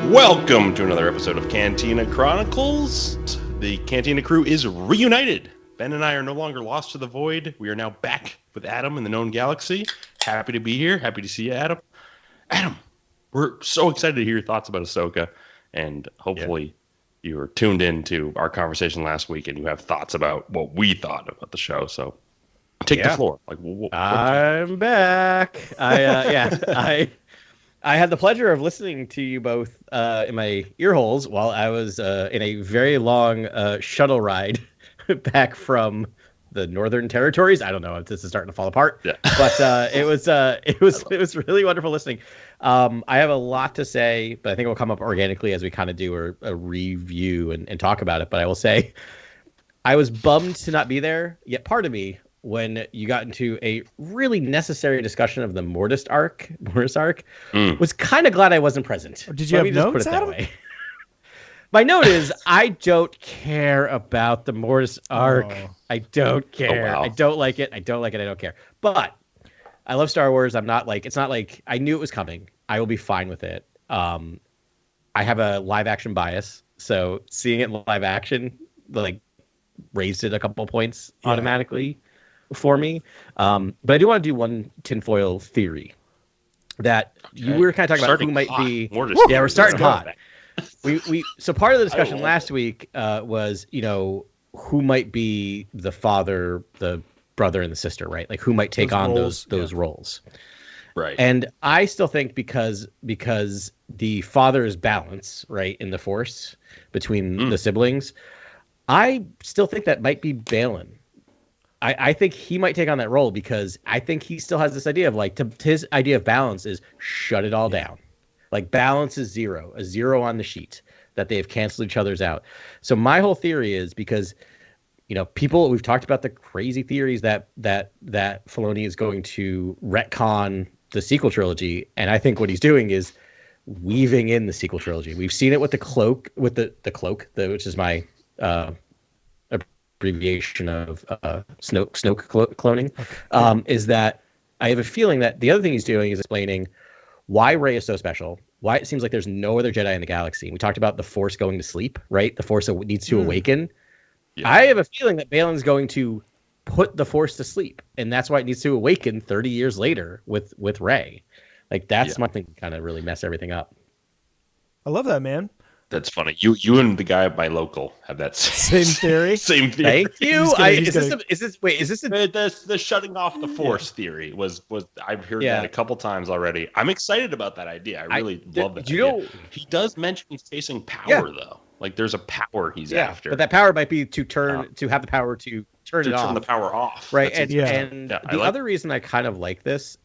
Welcome to another episode of Cantina Chronicles. The Cantina crew is reunited. Ben and I are no longer lost to the void. We are now back with Adam in the known galaxy. Happy to be here. Happy to see you, Adam. Adam, we're so excited to hear your thoughts about Ahsoka, and hopefully you were tuned in to our conversation last week and you have thoughts about what we thought about the show. So take the floor. I'm back. I had the pleasure of listening to you both in my ear holes while I was in a very long shuttle ride back from the Northern Territories. I don't know if this is starting to fall apart, but it was really wonderful listening. I have a lot to say, but I think it will come up organically as we kind of do a review and talk about it. But I will say, I was bummed to not be there. Yet part of me, when you got into a really necessary discussion of the Mortis arc, was kind of glad I wasn't present. Did you have notes, Adam? My note is, I don't care about the Mortis arc. Oh. I don't care. Oh, wow. I don't like it. I don't care. But I love Star Wars. It's not like I knew it was coming. I will be fine with it. I have a live action bias, so seeing it in live action, raised it a couple points automatically for me. But I do want to do one tinfoil theory that you were kind of talking about who might be. We're starting hot. So part of the discussion last week was, who might be the father, the brother, and the sister, right? Like who might take on those roles. Right. And I still think because the father's balance, right, in the Force between the siblings, I still think that might be Balin. I think he might take on that role because I think he still has this idea of his idea of balance is shut it all down. Like balance is zero, a zero on the sheet that they've canceled each other's out. So my whole theory is because, we've talked about the crazy theories that Filoni is going to retcon the sequel trilogy. And I think what he's doing is weaving in the sequel trilogy. We've seen it with the cloak, which is my, abbreviation of Snoke cloning, is that I have a feeling that the other thing he's doing is explaining why Rey is so special, why it seems like there's no other Jedi in the galaxy. We talked about the Force going to sleep, right? The Force needs to awaken. Yeah. I have a feeling that Balin's going to put the Force to sleep, and that's why it needs to awaken 30 years later with Rey. That's my thing to kind of really mess everything up. I love that, man. That's funny. You and the guy at my local have that same theory. Same theory. Thank you. The shutting off the Force theory was I've heard that a couple times already. I'm excited about that idea. I really love that. He does mention he's chasing power though. Like there's a power he's after. But that power might be to have the power to turn it off. Turn the power off. Right. The other reason I kind of like this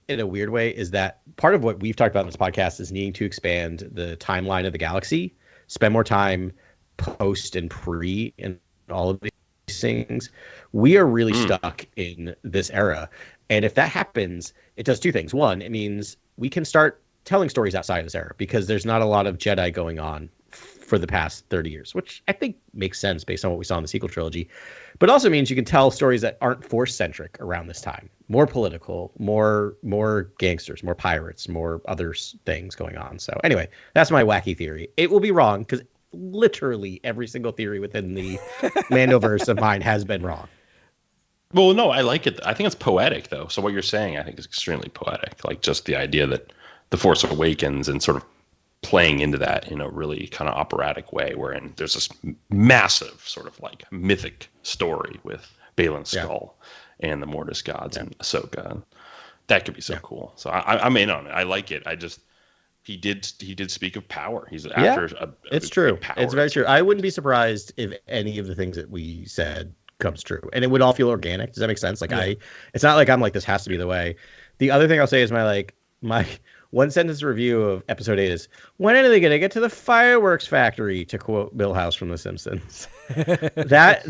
in a weird way is that part of what we've talked about in this podcast is needing to expand the timeline of the galaxy, spend more time post and pre and all of these things. We are really stuck in this era. And if that happens, it does two things. One, it means we can start telling stories outside of this era because there's not a lot of Jedi going on for the past 30 years, which I think makes sense based on what we saw in the sequel trilogy. But also means you can tell stories that aren't Force-centric around this time. More political, more gangsters, more pirates, more other things going on. So anyway, that's my wacky theory. It will be wrong because literally every single theory within the Mandoverse of mine has been wrong. Well, no, I like it. I think it's poetic, though. So what you're saying, I think, is extremely poetic. Like just the idea that the Force awakens and sort of playing into that in a really kind of operatic way, wherein there's this massive sort of like mythic story with Balin's skull and the Mortis gods and Ahsoka. That could be so cool. So I'm in on it. I like it. He did speak of power. He's after it's true. Power. It's very true. I wouldn't be surprised if any of the things that we said comes true, and it would all feel organic. Does that make sense? It's not like I'm like, this has to be the way. The other thing I'll say is my one sentence review of episode 8 is, when are they going to get to the fireworks factory, to quote Milhouse from The Simpsons? that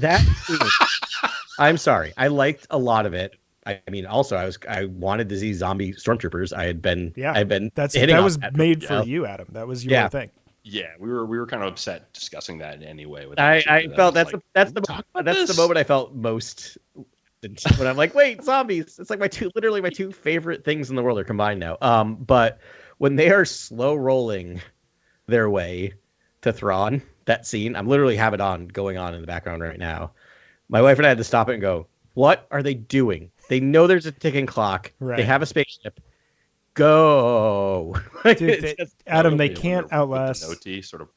I'm sorry. I liked a lot of it. I mean, also I wanted to see zombie stormtroopers. That was made for you, Adam. That was your thing. Yeah, we were kind of upset discussing that anyway. I felt that's the moment I felt most when I'm like, wait, zombies. It's like my two favorite things in the world are combined now. But when they are slow rolling their way to Thrawn. That scene, I'm literally have it going on in the background right now. My wife and I had to stop it and go, "What are they doing? They know there's a ticking clock. Right. They have a spaceship. Go." Dude, Adam, they can't outlast. Sort of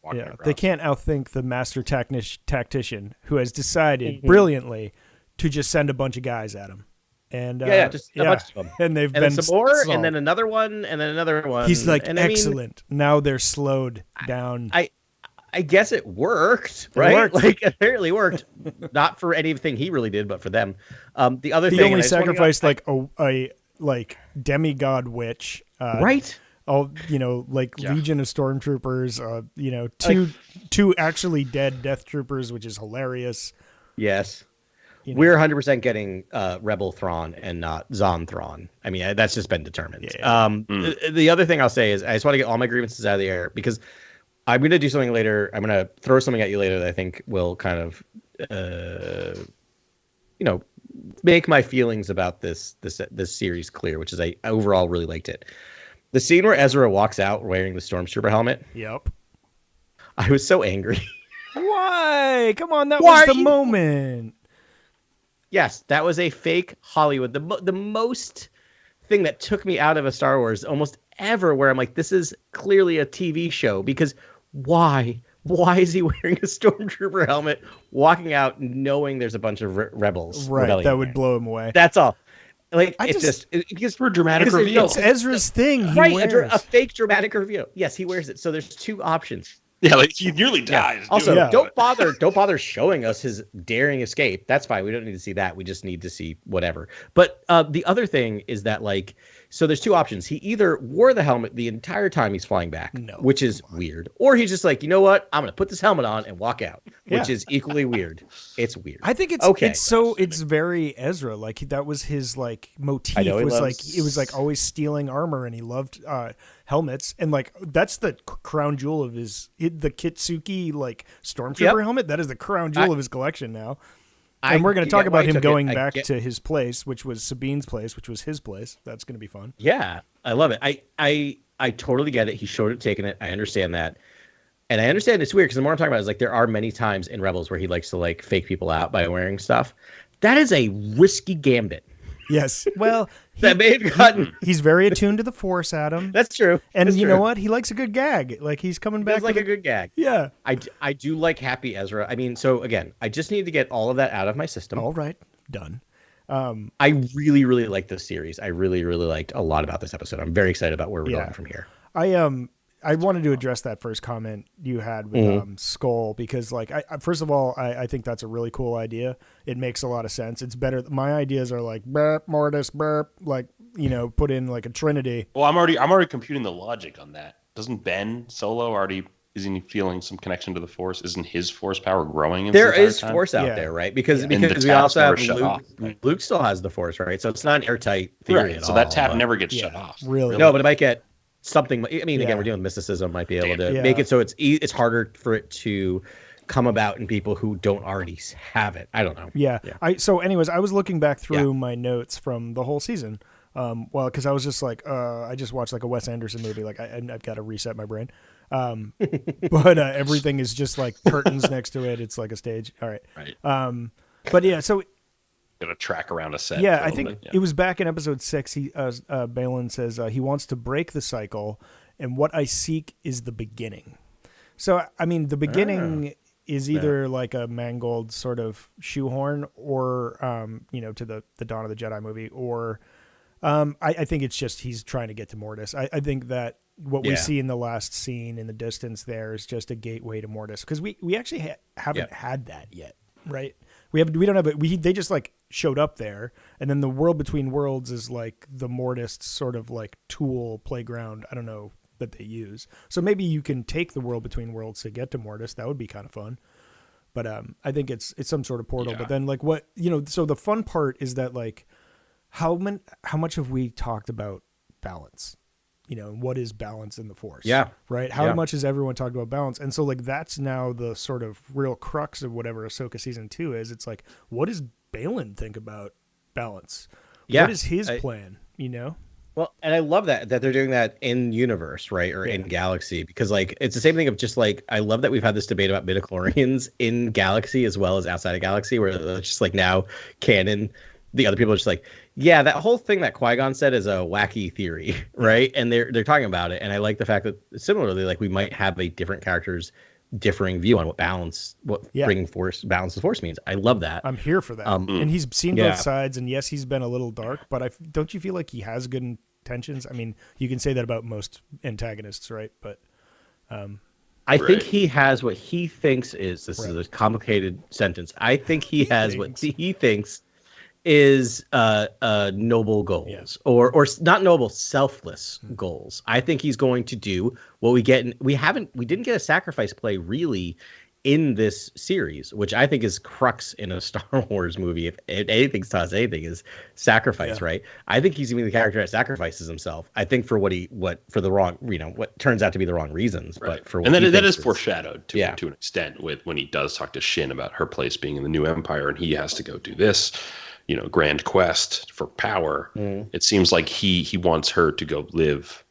they can't outthink the master tactician who has decided brilliantly to just send a bunch of guys at him. And just a bunch of them. And they've and been some more, solved. and then another one, and then another one. He's like, and excellent. Now they're slowed down. I guess it worked, right? Worked. Like, it apparently worked. Not for anything he really did, but for them. The other thing, he only sacrificed like a demigod witch, right? Oh, Legion of stormtroopers. Two actually dead death troopers, which is hilarious. Yes. We're 100% getting Rebel Thrawn and not Zon Thrawn. I mean, that's just been determined. Yeah. The other thing I'll say is I just want to get all my grievances out of the air because I'm going to do something later. I'm going to throw something at you later that I think will kind of, make my feelings about this series clear, which is I overall really liked it. The scene where Ezra walks out wearing the Stormtrooper helmet. Yep. I was so angry. Why? Come on, that was the moment. Yes, that was a fake Hollywood. The most thing that took me out of a Star Wars almost ever, where I'm like, this is clearly a TV show. Because why? Why is he wearing a Stormtrooper helmet, walking out, knowing there's a bunch of rebels? Right, that would blow him away. That's all. Like, it's for dramatic reveal. It's Ezra's thing. He wears a fake dramatic reveal. Yes, he wears it. So there's two options. Yeah, like he nearly dies. Yeah. Also, don't bother showing us his daring escape. That's fine. We don't need to see that. We just need to see whatever. But the other thing is that, like, so there's two options. He either wore the helmet the entire time he's flying back, which is weird, or he's just like, you know what? I'm going to put this helmet on and walk out, which is equally weird. It's weird. I think it's okay. It's very Ezra. Like, that was his like motif. It was like always stealing armor, and he loved helmets, and like that's the crown jewel of the Kitsuki like Stormtrooper helmet. That is the crown jewel of his collection now. And we're going to talk about him going back to his place, which was Sabine's place, which was his place. That's going to be fun. Yeah, I love it. I totally get it. He showed it, taking it. I understand that. And I understand it's weird because the more I'm talking about it is like there are many times in Rebels where he likes to like fake people out by wearing stuff. That is a risky gambit. Yes. Well, he's very attuned to the Force, Adam. That's true. And you know what? He likes a good gag. Like, he's coming back. Like a good gag. Yeah. I do like Happy Ezra. I mean, so again, I just need to get all of that out of my system. All right. Done. I really, really like this series. I really, really liked a lot about this episode. I'm very excited about where we're going from here. I wanted to address that first comment you had with Skull, because like first of all, I think that's a really cool idea. It makes a lot of sense. It's better. My ideas are like burp, Mortis, burp, like, put in like a trinity. Well, I'm already computing the logic on that. Doesn't Ben Solo isn't he feeling some connection to the Force? Isn't his Force power growing? There is Force out there, right? Because we also have Luke. Right? Luke still has the Force, right? So it's not an airtight theory at all. So that tap never gets shut off. Really? No, but it might get something. I mean, again, we're dealing with mysticism. Might be able to make it so it's harder for it to come about in people who don't already have it. I don't know. Yeah. So anyways, I was looking back through my notes from the whole season. Because I was just like, I just watched like a Wes Anderson movie. Like I've got to reset my brain. But everything is just like curtains next to it. It's like a stage. All right. Right. But yeah, so got to track around a set. Yeah, I think it was back in episode 6. Balin says he wants to break the cycle, and what I seek is the beginning. So I mean, the beginning is either like a Mangold sort of shoehorn, or to the Dawn of the Jedi movie, or I think it's just he's trying to get to Mortis. I think that what we see in the last scene in the distance there is just a gateway to Mortis, because we actually haven't had that yet, right? We don't have it. They just like showed up there, and then the world between worlds is like the Mortis sort of like tool playground. I don't know that they use. So maybe you can take the world between worlds to get to Mortis. That would be kind of fun. But I think it's some sort of portal. Yeah. But then like what so the fun part is that like how much have we talked about balance? What is balance in the Force? Yeah. Right. How much has everyone talked about balance? And so like, that's now the sort of real crux of whatever Ahsoka season 2 is. It's like, what does Balin think about balance? Yeah. What is his plan? Well, and I love that they're doing that in universe, right, or in galaxy, because like it's the same thing of just like I love that we've had this debate about midichlorians in galaxy as well as outside of galaxy, where it's just like now canon. The other people are just like, yeah, that whole thing that Qui-Gon said is a wacky theory, right? And they're talking about it, and I like the fact that similarly, like we might have a different characters differing view on bringing balance to force means. I love that. I'm here for that. And he's seen both sides, and yes, he's been a little dark, but don't you feel like he has good intentions? I mean, you can say that about most antagonists, right? But I think he has what he thinks is is a complicated sentence. I think he has what he thinks is noble goals, or not noble, selfless goals. I think he's going to do what we didn't get a sacrifice play really in this series, which I think is crux in a Star Wars movie. If anything's taught us anything, is sacrifice, right? I think he's going to be the character that sacrifices himself. I think for for the wrong, what turns out to be the wrong reasons, but for what that is foreshadowed to an extent with when he does talk to Shin about her place being in the new empire, and he has to go do this. Grand quest for power. It seems like he wants her to go live,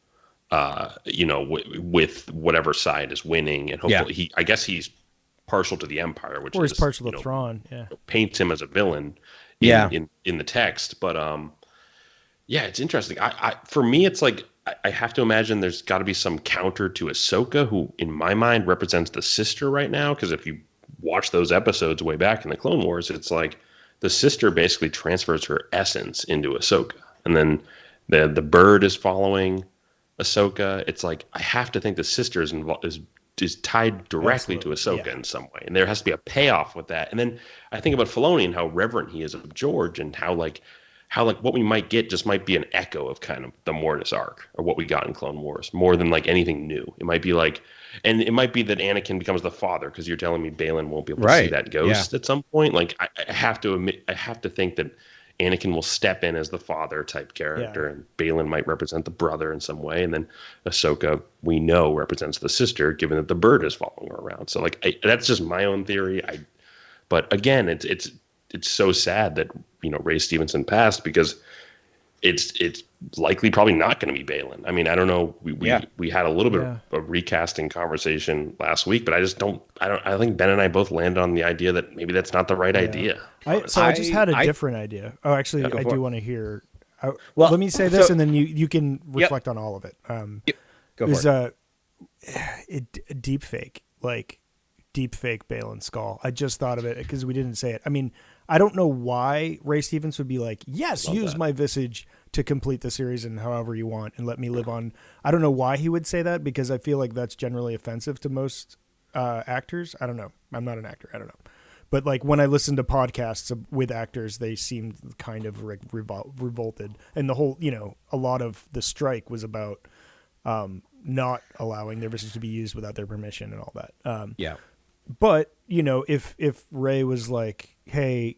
with whatever side is winning, and hopefully I guess he's partial to the Empire, which he's partial to Thrawn. Paints him as a villain. In the text, but it's interesting. For me, it's like I have to imagine there's got to be some counter to Ahsoka, who in my mind represents the sister right now. Because if you watch those episodes way back in the Clone Wars, it's like the sister basically transfers her essence into Ahsoka. And then the bird is following Ahsoka. It's like, I have to think the sister is tied directly to Ahsoka in some way. And there has to be a payoff with that. And then I think about Filoni and how reverent he is of George, and how what we might get just might be an echo of kind of the Mortis arc, or what we got in Clone Wars, more than like anything new. It might be like, and it might be that Anakin becomes the father, because you're telling me Baylan won't be able to see that ghost at some point. Like I have to think that Anakin will step in as the father type character, and Baylan might represent the brother in some way, and then Ahsoka, we know, represents the sister, given that the bird is following her around. So like that's just my own theory. But again, it's so sad that Ray Stevenson passed, because it's likely probably not going to be Baylan. I mean, I don't know. We had a little bit of a recasting conversation last week, but I think Ben and I both landed on the idea that maybe that's not the right idea. I just had a different idea. Oh, actually, I do want to hear. Let me say this, and then you can reflect on all of it. Go for it. Deep fake Baylan skull. I just thought of it because we didn't say it. I mean, I don't know why Ray Stevens would be like, yes, use my visage to complete the series and however you want, and let me live on. I don't know why he would say that, because I feel like that's generally offensive to most actors. I don't know. I'm not an actor. I don't know. But like when I listen to podcasts with actors, they seemed kind of revolted. And the whole, a lot of the strike was about not allowing their visage to be used without their permission and all that. But, if Ray was like, hey,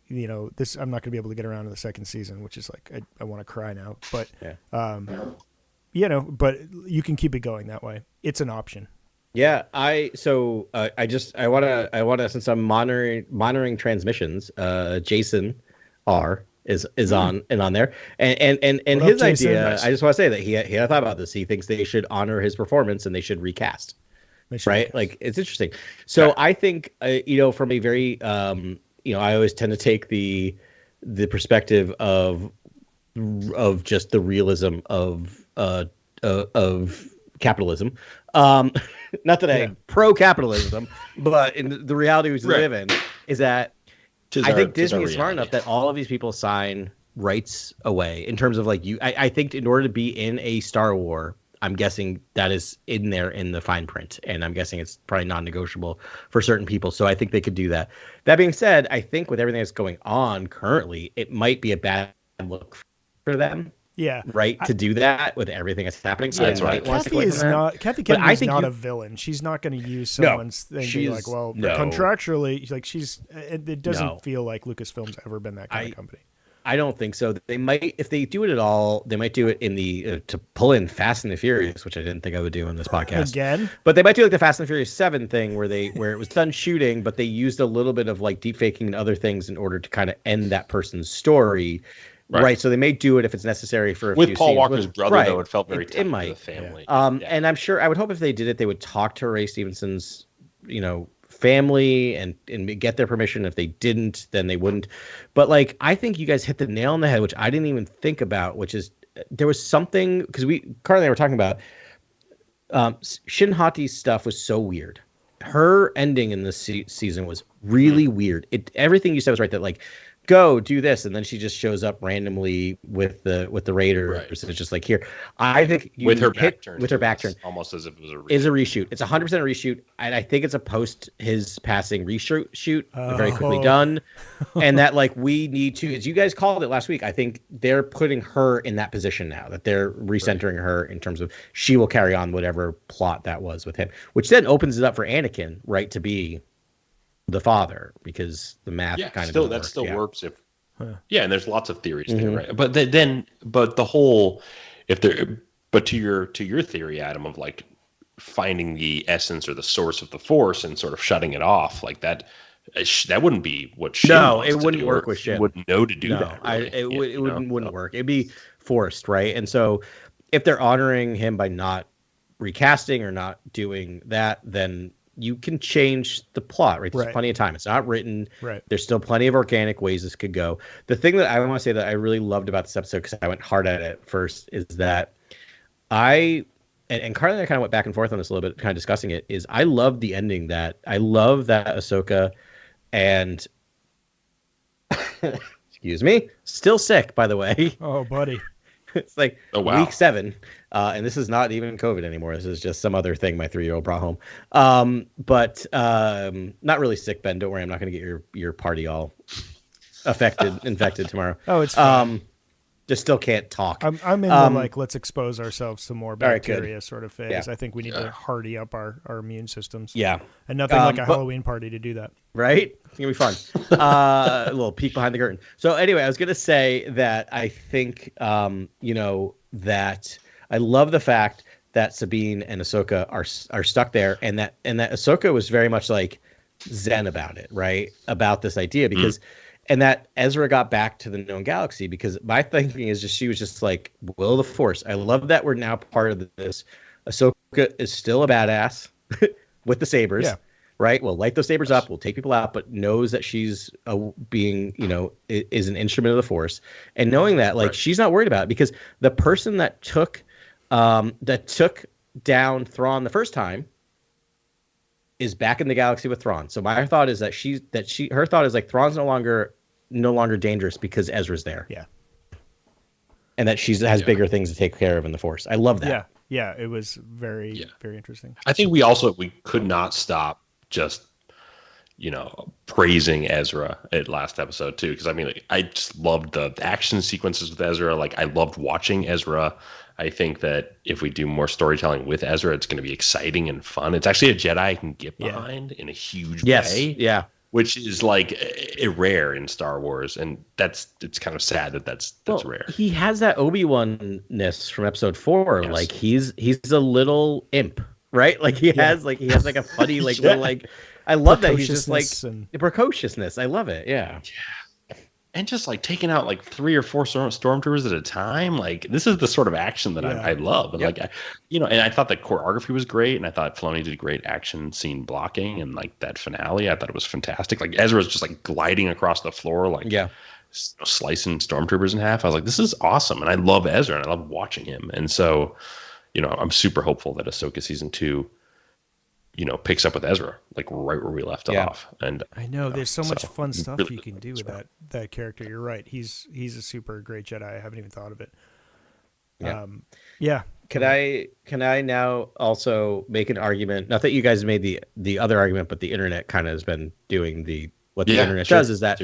this, I'm not going to be able to get around to the second season, which is like, I want to cry now. But, but you can keep it going that way. It's an option. Yeah. I want to, since I'm monitoring transmissions, Jason R is on there. And his idea, I just want to say that he had thought about this. He thinks they should honor his performance and they should recast. Right, like it's interesting. So I think from a very I always tend to take the perspective of just the realism of capitalism. Not that I'm pro capitalism, but in the reality we live in is that I think Disney is smart enough that all of these people sign rights away in terms of like I think in order to be in a Star Wars, I'm guessing that is in there in the fine print, and I'm guessing it's probably non-negotiable for certain people. So I think they could do that. That being said, I think with everything that's going on currently, it might be a bad look for them. Yeah. Right. To do that with everything that's happening. So that's right. Kathy Kennedy is not a villain. She's not going to use someone's thing and be like, well, contractually, like it doesn't feel like Lucasfilm's ever been that kind of company. I don't think so. They might, if they do it at all, they might do it in the to pull in Fast and the Furious, which I didn't think I would do in this podcast again. But they might do like the Fast and the Furious 7 thing, where it was done shooting, but they used a little bit of like deep faking and other things in order to kind of end that person's story. Right. So they may do it if it's necessary for a with few Paul scenes. Walker's brother, right. though, it felt very tight might. to the family. And I'm sure, I would hope if they did it, they would talk to Ray Stevenson's, family and get their permission. If they didn't, then they wouldn't. But like, I think you guys hit the nail on the head, which I didn't even think about, which is there was something, because Carly and I were talking about Shin Hati's stuff was so weird. Her ending in this season was really weird. Everything you said was right, that like, go do this, and then she just shows up randomly with the Raiders. Right. It's just like, here. I think with her back turn, almost as if it was a reshoot. Is a reshoot. It's 100% a reshoot, and I think it's a post his passing reshoot, very quickly done, and that like we need to, as you guys called it last week, I think they're putting her in that position now, that they're recentering her in terms of she will carry on whatever plot that was with him, which then opens it up for Anakin, right, to be the father, because the math kind of still works if and there's lots of theories there, right? But the whole to your theory, Adam, of like finding the essence or the source of the Force and sort of shutting it off, like that wouldn't be what Shin it wouldn't work with Shin. Wouldn't know to do that. Really. It wouldn't work. It'd be forced, right? And so if they're honoring him by not recasting or not doing that, then you can change the plot, right? There's plenty of time. It's not written. Right. There's still plenty of organic ways this could go. The thing that I want to say that I really loved about this episode, because I went hard at it first, is that and Carly and I kind of went back and forth on this a little bit, kind of discussing it, is I love the ending that Ahsoka and excuse me, still sick, by the way. Oh, buddy. It's like week 7. And this is not even COVID anymore. This is just some other thing my 3-year-old brought home. But not really sick, Ben. Don't worry. I'm not going to get your party all infected tomorrow. Oh, it's fine. Just still can't talk. I'm in the like, let's expose ourselves to more bacteria sort of phase. Yeah. I think we need to hardy up our immune systems. Yeah. And nothing like a Halloween party to do that. Right? It's going to be fun. A little peek behind the curtain. So anyway, I was going to say that I think, that I love the fact that Sabine and Ahsoka are stuck there, and that Ahsoka was very much like zen about it, right? About this idea, because and that Ezra got back to the known galaxy, because my thinking is just she was just like, will the Force. I love that we're now part of this. Ahsoka is still a badass with the sabers, right? We'll light those sabers up, we'll take people out, but knows that she's being, is an instrument of the Force, and knowing that like she's not worried about it, because the person that took down Thrawn the first time is back in the galaxy with Thrawn. So my thought is that her thought is like, Thrawn's no longer dangerous because Ezra's there. Yeah. And that she has bigger things to take care of in the Force. I love that. Yeah. It was very, very interesting. I think we could not stop just, praising Ezra at last episode too. Cause I mean, I just loved the action sequences with Ezra. Like, I loved watching Ezra. I think that if we do more storytelling with Ezra, it's going to be exciting and fun. It's actually a Jedi I can get behind in a huge way. Yeah. Which is like rare in Star Wars, and it's kind of sad that's rare. He has that Obi-Wan-ness from Episode 4. Yes. Like he's a little imp, right? Like he has like a funny like little like. I love that he's just like precociousness. I love it. Yeah. And just like taking out like 3 or 4 stormtroopers at a time, like this is the sort of action that I love. And like, and I thought the choreography was great, and I thought Filoni did great action scene blocking, and like that finale, I thought it was fantastic. Like Ezra's just like gliding across the floor, like slicing stormtroopers in half. I was like, this is awesome, and I love Ezra, and I love watching him. And so, I'm super hopeful that Ahsoka season 2. Picks up with Ezra, like right where we left off. And I know there's so much fun stuff really you can do with that character. You're right. He's a super great Jedi. I haven't even thought of it. Can I now also make an argument? Not that you guys made the other argument, but the internet kind of has been doing what the internet does is that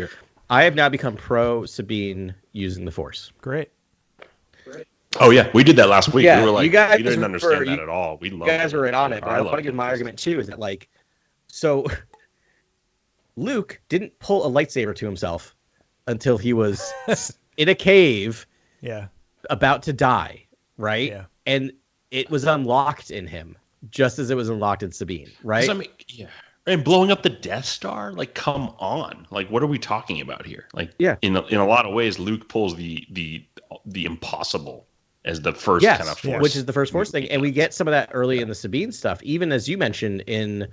I have now become pro Sabine using the Force. Great. Oh yeah, we did that last week. Yeah, we were like, we didn't understand that at all. We loved you guys were in on it, but I want to give my argument too. Is that like, so Luke didn't pull a lightsaber to himself until he was in a cave, about to die, right? Yeah. And it was unlocked in him, just as it was unlocked in Sabine, right? And blowing up the Death Star, like, come on, like, what are we talking about here? Like, yeah, in a lot of ways, Luke pulls the impossible as the first kind of force, which is the first force thing, and we get some of that early in the Sabine stuff, even as you mentioned in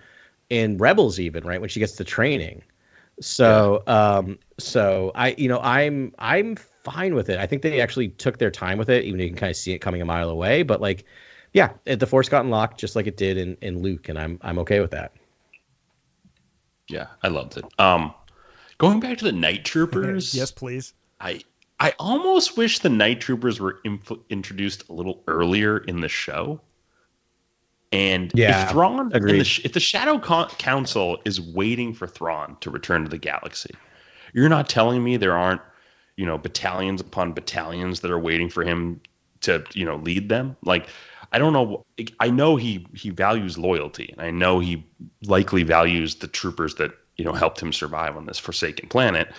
Rebels, even right when she gets to training. So, so I'm fine with it. I think they actually took their time with it, even though you can kind of see it coming a mile away. But like, yeah, the Force got unlocked just like it did in Luke, and I'm okay with that. Yeah, I loved it. Going back to the Night Troopers. Yes, please. I almost wish the Night Troopers were introduced a little earlier in the show. And if Thrawn, if the Shadow Council is waiting for Thrawn to return to the galaxy, you're not telling me there aren't, battalions upon battalions that are waiting for him to, lead them. Like, I don't know. I know he values loyalty, and I know he likely values the troopers that, helped him survive on this forsaken planet.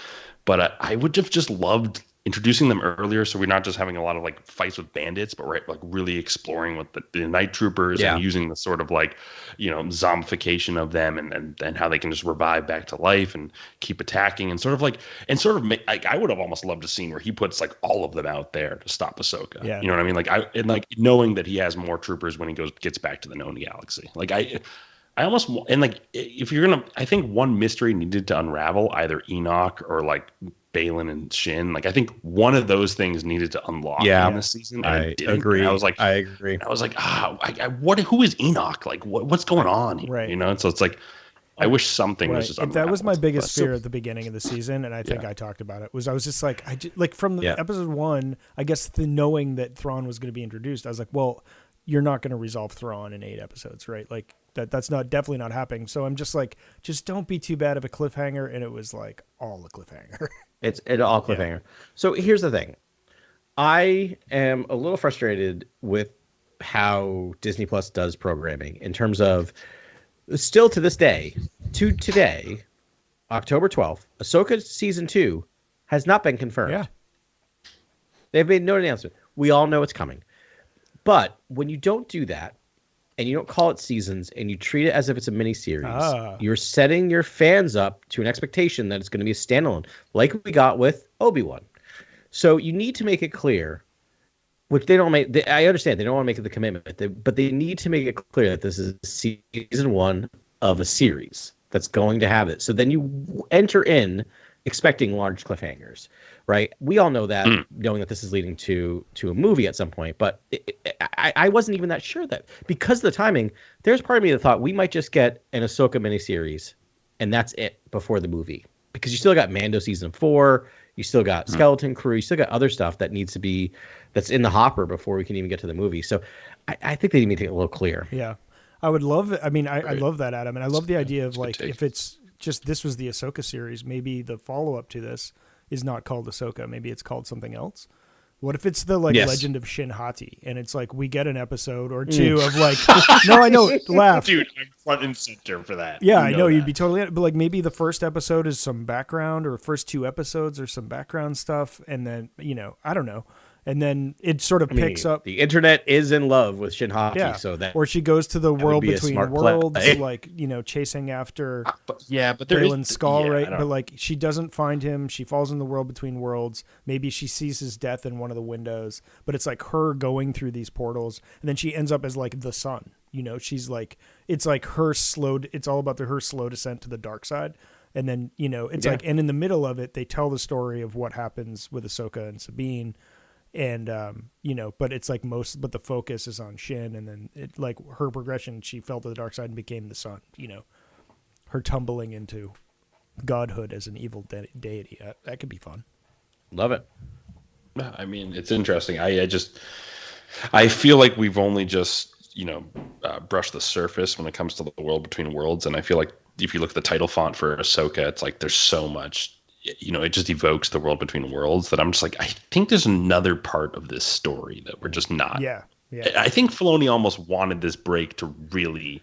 But I would have just loved introducing them earlier, so we're not just having a lot of like fights with bandits, but like really exploring with the Night Troopers and using the sort of like, zombification of them and how they can just revive back to life and keep attacking and I would have almost loved a scene where he puts like all of them out there to stop Ahsoka. Yeah. You know what I mean? Like knowing that he has more troopers when he gets back to the known galaxy. Like I almost, and like, if you're going to, I think one mystery needed to unravel, either Enoch or like Baylan and Shin. Like, I think one of those things needed to unlock in this season. And I agree. And I was like, I agree. I was like, who is Enoch? Like, what's going on here? Right. And so it's like, I wish something was just unraveled. That was my biggest fear at the beginning of the season, and I think I talked about it. I was just like, from the episode 1, I guess the knowing that Thrawn was going to be introduced, I was like, well, you're not going to resolve Thrawn in 8 episodes, right? Like that's definitely not happening. So I'm just like, just don't be too bad of a cliffhanger. And it was like all a cliffhanger. It's all cliffhanger. Yeah. So here's the thing. I am a little frustrated with how Disney Plus does programming in terms of still to this day, to today, October 12th, Ahsoka season 2 has not been confirmed. Yeah. They've made no announcement. We all know it's coming. But when you don't do that, and you don't call it seasons, and you treat it as if it's a miniseries, you're setting your fans up to an expectation that it's going to be a standalone, like we got with Obi-Wan. So you need to make it clear, which they don't make. I understand they don't want to make it the commitment, but they need to make it clear that this is season 1 of a series that's going to have it. So then you enter in expecting large cliffhangers, right? We all know that, knowing that this is leading to a movie at some point. But I wasn't even that sure that, because of the timing, there's part of me that thought we might just get an Ahsoka miniseries, and that's it before the movie. Because you still got Mando season 4, you still got Skeleton Crew, you still got other stuff that needs to be, that's in the hopper before we can even get to the movie. So I think they need to make it a little clear. Yeah. I would love it. I mean, I love that, Adam. And I love the idea of like, if it's just, this was the Ahsoka series, maybe the follow-up to this is not called Ahsoka. Maybe it's called something else. What if it's the Legend of Shin Hati, and it's like we get an episode or two of like, no, I know, laugh, dude, I'm front and center for that. Yeah, I know you'd be totally, but like maybe the first episode is some background, or first 2 episodes or some background stuff, and then I don't know. And then it sort of picks up. The internet is in love with Shin Hati, so that, or she goes to the world between worlds, like chasing after. But there Baylan's skull, right? But like she doesn't find him. She falls in the world between worlds. Maybe she sees his death in one of the windows. But it's like her going through these portals, and then she ends up as like the sun. She's like, it's like her slow. It's all about her slow descent to the dark side. And then it's like, and in the middle of it, they tell the story of what happens with Ahsoka and Sabine. And, but it's like but the focus is on Shin, and then it, like her progression, she fell to the dark side and became the sun, her tumbling into godhood as an evil deity. That could be fun. Love it. I mean, it's interesting. I feel like we've only just, brushed the surface when it comes to the world between worlds. And I feel like if you look at the title font for Ahsoka, it's like, there's so much, it just evokes the world between worlds that I'm just like, I think there's another part of this story that we're just not. Yeah. I think Filoni almost wanted this break to really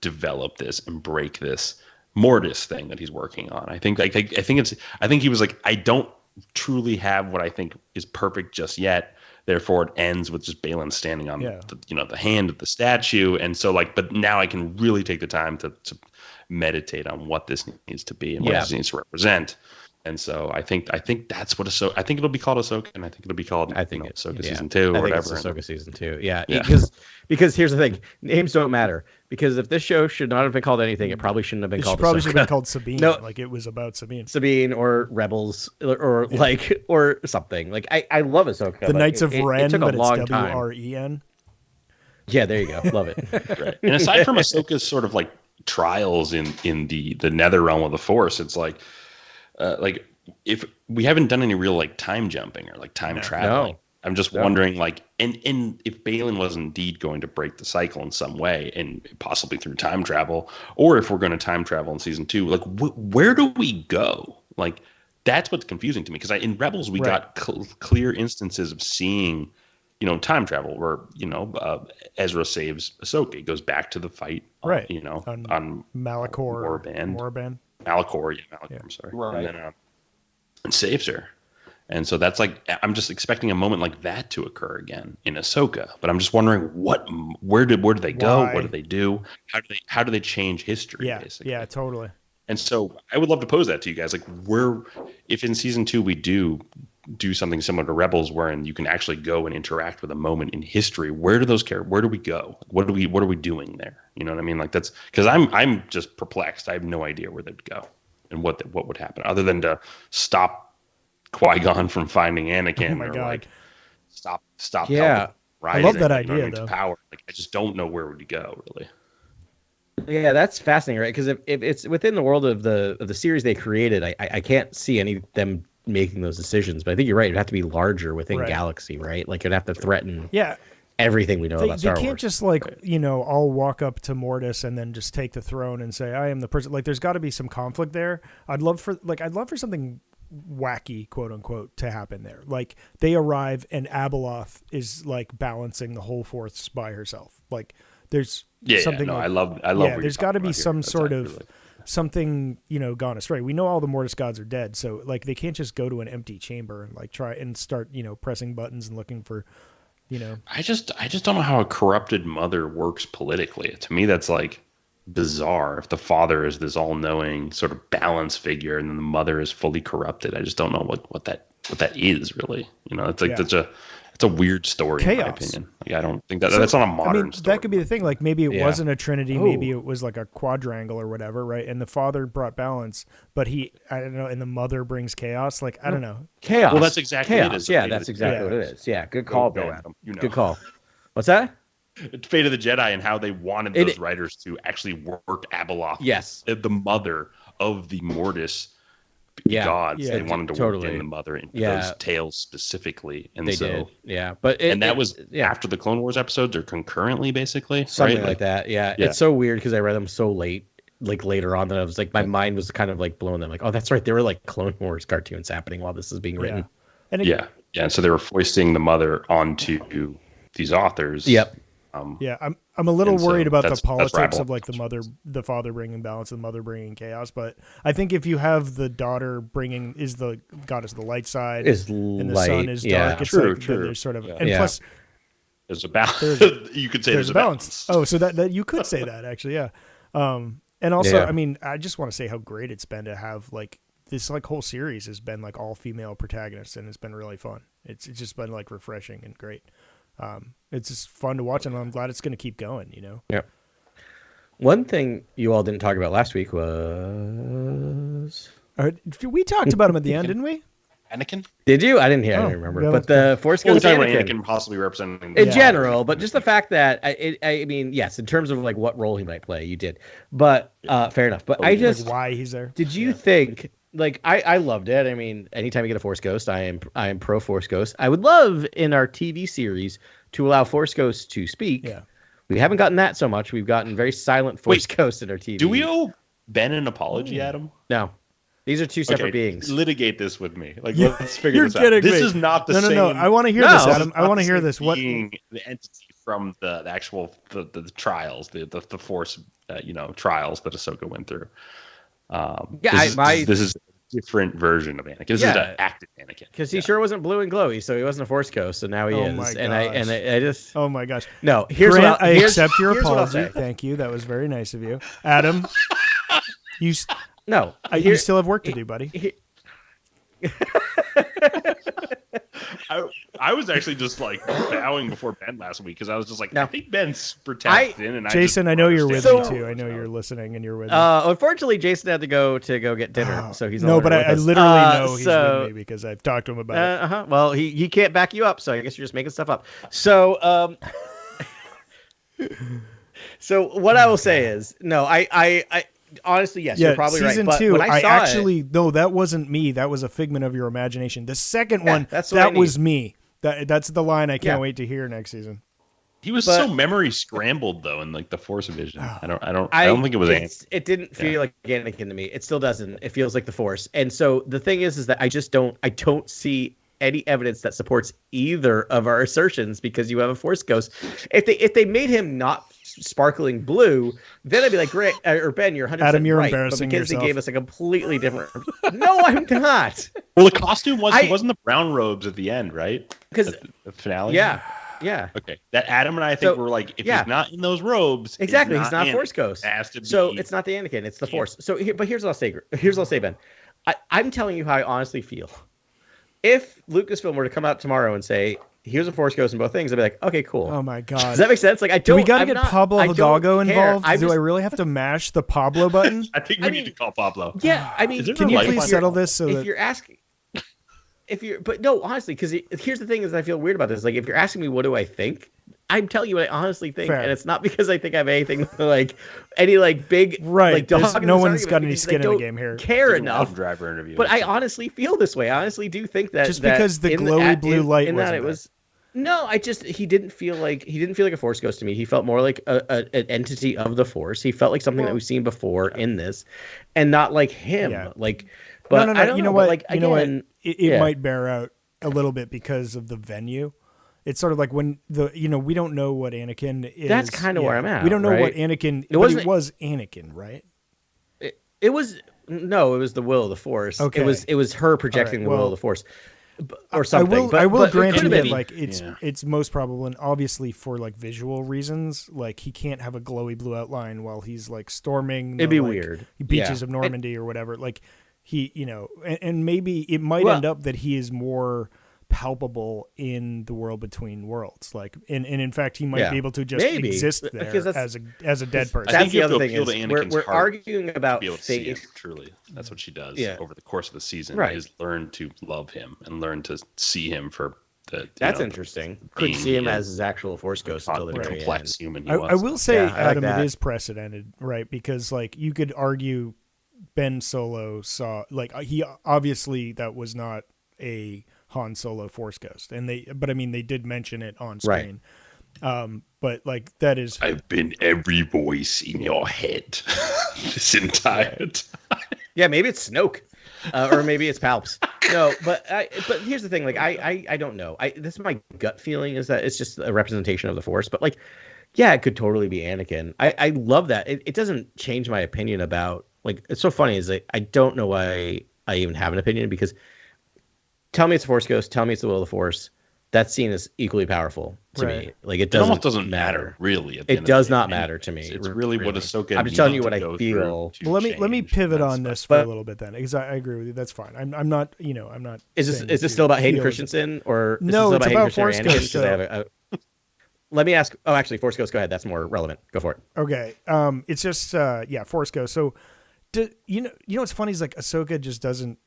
develop this and break this Mortis thing that he's working on. I think he was like, I don't truly have what I think is perfect just yet. Therefore, it ends with just Balin standing on the hand of the statue, and so but now I can really take the time to meditate on what this needs to be and what this needs to represent. And so I think that's what I think it'll be called Ahsoka, and I think it'll be called Ahsoka season 2 or whatever. Ahsoka season 2, because here's the thing: names don't matter. Because if this show should not have been called anything, it probably shouldn't have been called. Probably should have been called Sabine. No, like it was about Sabine or Rebels or something. Like I love Ahsoka. The Knights of Ren, it took a but long it's WREN. Yeah, there you go. Love it. Right. And aside from Ahsoka's sort of trials in the nether realm of the Force, it's if we haven't done any real time jumping or time traveling. No. I'm just wondering, and if Balin was indeed going to break the cycle in some way, and possibly through time travel, or if we're going to time travel in season 2, where do we go? That's what's confusing to me, because in Rebels we got clear instances of seeing, time travel where Ezra saves Ahsoka, he goes back to the fight, on Malachor, Moraband. Malachor, I'm sorry, right. And then and saves her. And so that's I'm just expecting a moment like that to occur again in Ahsoka. But I'm just wondering where do they go? Why? What do they do? How do they change history? Basically? Yeah, totally. And so I would love to pose that to you guys. If in season 2 we do something similar to Rebels, wherein you can actually go and interact with a moment in history, where do we go? What are we doing there? You know what I mean? That's because I'm just perplexed. I have no idea where they'd go and what would happen, other than to stop Qui-Gon from finding Anakin, oh my God. stop. Yeah, I love that idea though. Power. I just don't know where would go really. Yeah, that's fascinating, right? Because if it's within the world of the series they created, I can't see any of them making those decisions. But I think you're right; it'd have to be larger within Galaxy, right? It'd have to threaten everything we know about Star Wars. They can't just all walk up to Mortis and then just take the throne and say, "I am the person." There's got to be some conflict there. I'd love for something wacky, quote unquote, to happen there. They arrive and Abeloth is balancing the whole Force by herself. There's something. I love. There's got to be some sort of something gone astray. We know all the Mortis gods are dead, so they can't just go to an empty chamber and try and start pressing buttons and looking for. I just don't know how a corrupted mother works politically. To me, that's bizarre. If the father is this all-knowing sort of balance figure and then the mother is fully corrupted, I just don't know what that is really. It's a weird story. Chaos. In my opinion. I don't think that's not a modern story. That could be the thing. Maybe it wasn't a trinity. Maybe it was a quadrangle or whatever, right? And the father brought balance, but I don't know, and the mother brings chaos. I don't know. Chaos. Well, that's exactly chaos. It is. Yeah, that's exactly what it is. Yeah, good call, Bill. Adam. Good call. What's that? Fate of the Jedi and how they wanted those writers to actually work Abeloth. Yes. The mother of the Mortis gods. Yeah, they wanted to work in the mother into those tales specifically. And they did. Yeah. But that was after the Clone Wars episodes or concurrently, basically. Something like that. Yeah. It's so weird because I read them so late. Later on, that I was my mind was kind of blown. I'm oh, that's right. There were Clone Wars cartoons happening while this is being written. And and so they were foisting the mother onto these authors. Yep. I'm a little worried about the politics of the father bringing balance and the mother bringing chaos. But I think if you have the daughter is the goddess of the light side, and the sun is dark, it's true. There's sort of and plus there's a balance. You could say there's a balance. Oh, so that you could say that actually, yeah. And also, I mean, I just want to say how great it's been to have this whole series has been all female protagonists, and it's been really fun. It's just been refreshing and great. It's just fun to watch, and I'm glad it's going to keep going. Yeah. One thing you all didn't talk about last week was we talked about him at the end, didn't we? Anakin? Did you? I didn't hear. I don't remember. But the Force Ghost Anakin possibly representing in general, but just the fact that I mean, yes, in terms of what role he might play, you did. But fair enough. But I just why he's there. Did you think? I loved it. I mean, anytime you get a Force Ghost, I am pro Force Ghost. I would love in our TV series to allow Force Ghosts to speak. Yeah. We haven't gotten that so much. We've gotten very silent Force Ghosts in our TV. Do we owe Ben an apology, Adam? No. These are two separate beings. Litigate this with me. Let's figure this out. You're kidding me. This is not the same. No. I want to hear this, Adam. I want to hear this. What being the entity from the actual the trials, the Force trials that Ahsoka went through. This different version of Anakin. This is an active Anakin. Because he sure wasn't blue and glowy, so he wasn't a Force ghost, so now he is. My and I just. Oh my gosh. No, Grant, I accept your apology. Thank you. That was very nice of you, Adam. You still have work to do, buddy. I was actually just like bowing before Ben last week because I was just like, I think Ben's super tapped in. And Jason, I know you're with me too. I know you're listening and you're with me. Unfortunately, Jason had to go get dinner, so he's no. But I literally know he's with me because I've talked to him about it. Well, he can't back you up, so I guess you're just making stuff up. So so what I will say is, no, I honestly, yes, you're probably right. Season 2, no, that wasn't me. That was a figment of your imagination. The second one, that was me. That's the line I can't wait to hear next season. He was so memory scrambled though in like the Force Vision. I don't think it was Anakin. It didn't feel like Anakin to me. It still doesn't. It feels like the Force. And so the thing is that I don't see any evidence that supports either of our assertions because you have a Force ghost. If they made him not sparkling blue, then I'd be like, great, or Ben, you're 100% Adam, you're right. embarrassing but because yourself. They gave us a completely different. No, I'm not. Well, the costume wasn't the brown robes at the end, right? Because the finale. Yeah. Okay, that Adam and I think were like, if he's not in those robes, exactly, he's not a Force ghost. So it's not the Anakin, it's the Force. So, but here's what I'll say. Ben, I'm telling you how I honestly feel. If Lucasfilm were to come out tomorrow and say, here's a Force ghost in both things, I'd be like, okay, cool. Oh my god, does that make sense? Like, I don't. Do we gotta get Pablo Hidalgo involved? Do I really have to mash the Pablo button? I think we need to call Pablo. Yeah, I mean, can you please settle this? So if you're asking, but no, honestly, because here's the thing: is I feel weird about this. Like, if you're asking me, what do I think? I'm telling you what I honestly think, and it's not because I think I have anything like any like big right. Like, no one's got any skin in the game here. Care enough. Driver interview. But I honestly feel this way. I honestly do think that just because the glowy blue light was. No, he didn't feel like a Force ghost to me. He felt more like an entity of the Force. He felt like something that we've seen before in this, and not like him. Yeah. Like, but no. I don't you know what? Like, you know what? It might bear out a little bit because of the venue. It's sort of like when we don't know what Anakin is. That's kind of where I'm at. We don't know what Anakin. It was Anakin, right? It was the will of the Force. Okay. It was her projecting the will of the Force. Or something. I will grant you that like it's most probable, and obviously for like visual reasons, like he can't have a glowy blue outline while he's like storming it'd be weird beaches of Normandy or whatever. Like he, and maybe it might end up that he is more palpable in the world between worlds, like and in fact he might be able to just exist there as a dead person. That's the other thing is we're arguing about faith. Truly, that's what she does over the course of the season. Right. Is learn to love him and learn to see him for the. That's interesting. Couldn't see him as his actual Force ghost until the very complex end. human. I will say, Adam, it is precedented, right? Because like you could argue Ben Solo saw he obviously that was not a Han Solo Force ghost, but I mean they did mention it on screen, but like that is I've been every voice in your head this entire time. Yeah, maybe it's Snoke, or maybe it's Palps. No, but here's the thing: like I don't know. This is my gut feeling is that it's just a representation of the Force, but like yeah, it could totally be Anakin. I love that. It doesn't change my opinion about like it's so funny is that I don't know why I even have an opinion because. Tell me it's a Force ghost. Tell me it's the will of the Force. That scene is equally powerful to me. Like it almost doesn't matter really. It does not matter to me. It's really what Ahsoka. I'm just telling you what I feel. Well, let me pivot on this for a little bit then, because I agree with you. That's fine. I'm not. I'm not. Is this still about Hayden Christensen or no? It's about Force Ghost. Let me ask. Oh, actually, Force Ghost. Go ahead. That's more relevant. Go for it. Okay. It's just Force Ghost. So, what's funny is like Ahsoka just doesn't.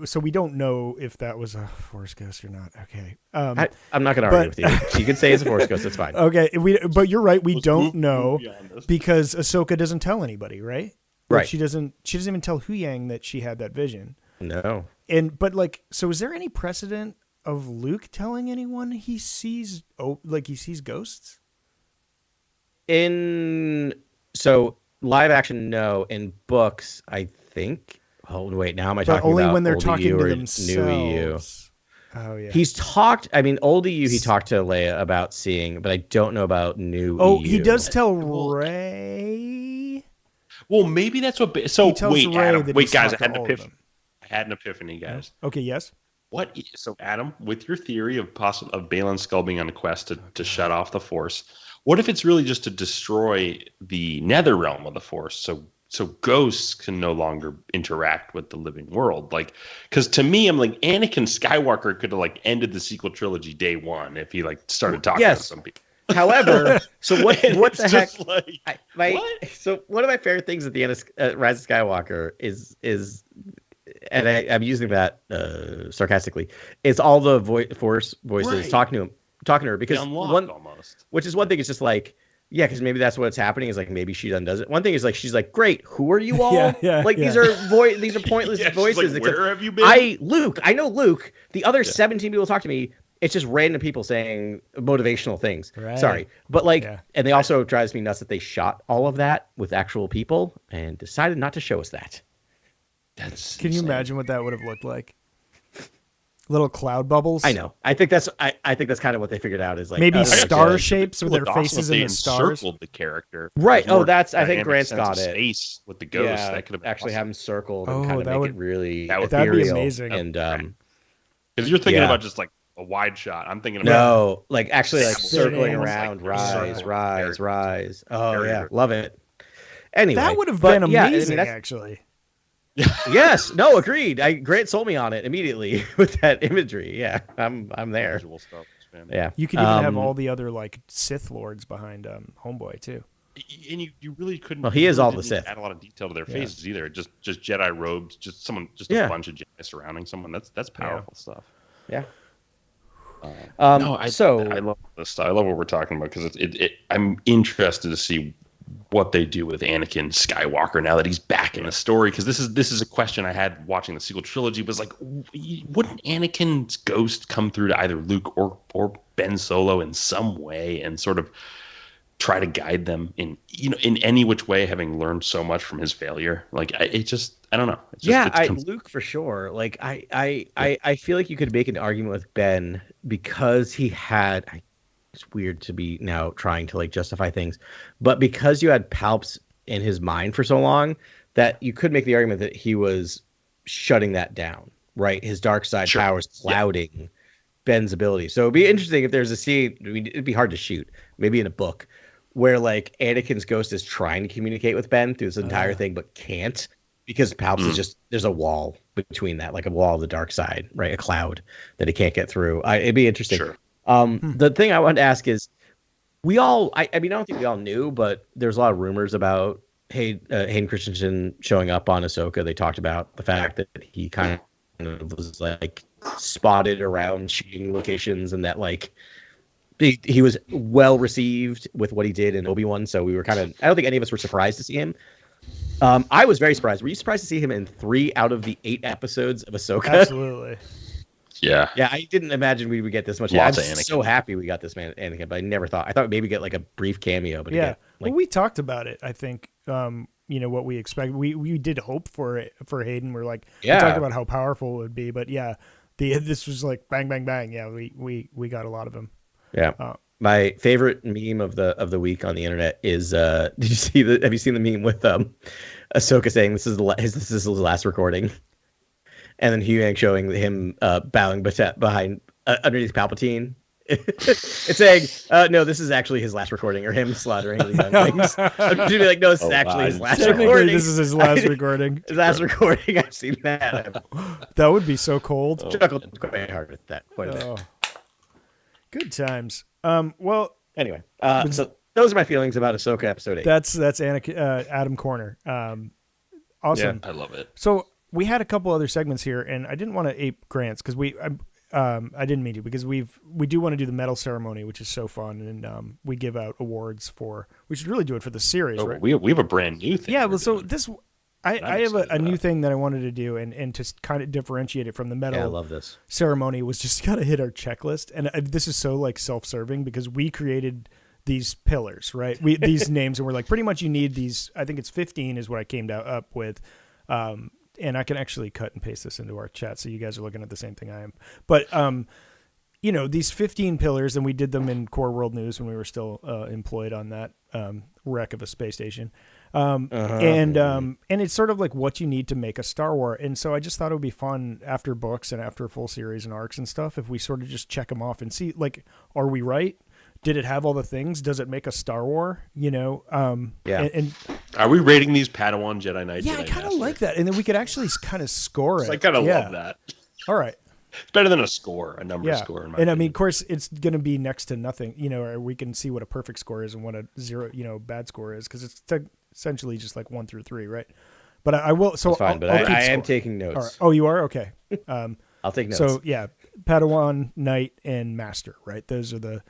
So we don't know if that was a Force ghost or not. Okay, I'm not going to argue with you. You could say it's a Force ghost. That's fine. Okay, but you're right. We don't know because Ahsoka doesn't tell anybody, right? Right. She doesn't even tell Huyang that she had that vision. No. But so is there any precedent of Luke telling anyone he sees ghosts? So live action, no. In books, I think. Oh wait, now am I talking about only when they're talking to themselves? Oh yeah. He's talked. I mean, old EU. He talked to Leia about seeing, but I don't know about new. Oh, EU. he does tell Rey. Well, maybe that's what. So he tells wait, Rey Adam, that wait, guys, I had I had an epiphany, guys. Okay, yes. So Adam, with your theory of Balin's skull being on a quest to shut off the Force, what if it's really just to destroy the nether realm of the Force, so ghosts can no longer interact with the living world? Like, because to me, I'm like, Anakin Skywalker could have like ended the sequel trilogy day one if he like started talking to some people. However, so what the heck? Like, So one of my favorite things at the end of Rise of Skywalker is and I'm using that sarcastically, is all the Force voices talking to her, because which is one thing. It's just like, yeah, because maybe that's what's happening, is like maybe she undoes it. One thing is like, she's like, great, who are you all? These are pointless voices. Like, where have you been? Luke. I know Luke. The other 17 people talk to me. It's just random people saying motivational things. Right. Sorry. But and they also drives me nuts that they shot all of that with actual people and decided not to show us that. Can you imagine what that would have looked like? Little cloud bubbles. I know. I think that's kind of what they figured out, is like maybe star shapes with their faces in the stars. Circled the character. Right. Oh, I think Grant's got it. Space with the ghost. Yeah, that could have actually awesome. have them circled and kind of make it really that'd be amazing. And because you're thinking about just like a wide shot. I'm thinking about like actually like circling around, rise. Oh yeah, love it. Anyway, that would have been amazing, actually. Yes, no, agreed. Grant sold me on it immediately with that imagery. Yeah, I'm there. Visual stuff, yeah, you could even have all the other like Sith lords behind Homeboy too. And you really couldn't. Well, he is all the Sith. Add a lot of detail to their faces either. Just Jedi robes, just a bunch of Jedi surrounding someone. That's powerful stuff. Yeah. I love this stuff. I love what we're talking about, because I'm interested to see what they do with Anakin Skywalker now that he's back in the story. Because this is a question I had watching the sequel trilogy, was like, wouldn't Anakin's ghost come through to either Luke or Ben Solo in some way and sort of try to guide them in any which way, having learned so much from his failure? Like, I don't know. Luke for sure. Like I feel like you could make an argument with Ben, because he had. It's weird to be now trying to like justify things, but because you had Palps in his mind for so long, that you could make the argument that he was shutting that down, right? His dark side powers clouding Ben's ability. So it'd be interesting if there's a scene. I mean, it'd be hard to shoot, maybe in a book, where like Anakin's ghost is trying to communicate with Ben through this entire thing, but can't, because Palps is just, there's a wall between that, like a wall of the dark side, right? A cloud that he can't get through. It'd be interesting. Sure. The thing I wanted to ask is, I don't think we all knew, but there's a lot of rumors about Hayden Christensen showing up on Ahsoka. They talked about the fact that he kind of was like spotted around shooting locations, and that like he was well received with what he did in Obi-Wan. So we were I don't think any of us were surprised to see him. I was very surprised. Were you surprised to see him in 3 out of the 8 episodes of Ahsoka? Absolutely. Yeah. I didn't imagine we would get this much. I'm so happy we got this man Anakin, but I never thought. I thought maybe get like a brief cameo, but well, we talked about it. I think what we expect. We did hope for it for Hayden. We're like, we talked about how powerful it would be, but this was like bang bang bang. Yeah, we got a lot of him. Yeah. My favorite meme of the week on the internet is have you seen the meme with Ahsoka saying this is his last recording? And then Hugh Yang showing him bowing behind underneath Palpatine. It's saying, no, this is actually his last recording, or him slaughtering the younglings. I'm just be like, no, this is actually his last recording. This is his last recording. His last recording. I've seen that. That would be so cold. Chuckled quite hard at that. Quite a bit. Good times. Well, anyway, so those are my feelings about Ahsoka episode 8. That's Adam Corner. Awesome. Yeah, I love it. So we had a couple other segments here, and I didn't want to ape Grant's because I didn't mean to, because we do want to do the medal ceremony, which is so fun, and we give out awards for. We should really do it for the series, right? We have a brand new thing. Yeah, well, so this I have a new thing that I wanted to do, and to kind of differentiate it from the medal. I love this ceremony was just gotta hit our checklist, and this is so like self-serving because we created these pillars, right? These names, and we're like, pretty much you need these. I think it's 15 is what I came up with. And I can actually cut and paste this into our chat, so you guys are looking at the same thing I am. But these 15 pillars, and we did them in Core World News when we were still employed on that wreck of a space station. And it's sort of like what you need to make a Star Wars. And so I just thought it would be fun after books and after full series and arcs and stuff if we sort of just check them off and see, like, are we right? Did it have all the things? Does it make a Star Wars? You know? And are we rating these Padawan Jedi Knight? Yeah, Jedi I kind of Master? like that. And then we could actually kind of score it. I kind of love that. All right. It's better than a score, a number score. In my opinion. I mean, of course, it's going to be next to nothing, you know, or we can see what a perfect score is and what a zero, you know, bad score is, because it's essentially just like 1 through 3, right? But I will. So that's fine, but I am taking notes. Right. Oh, you are? Okay. I'll take notes. So yeah, Padawan, Knight, and Master, right? Those are the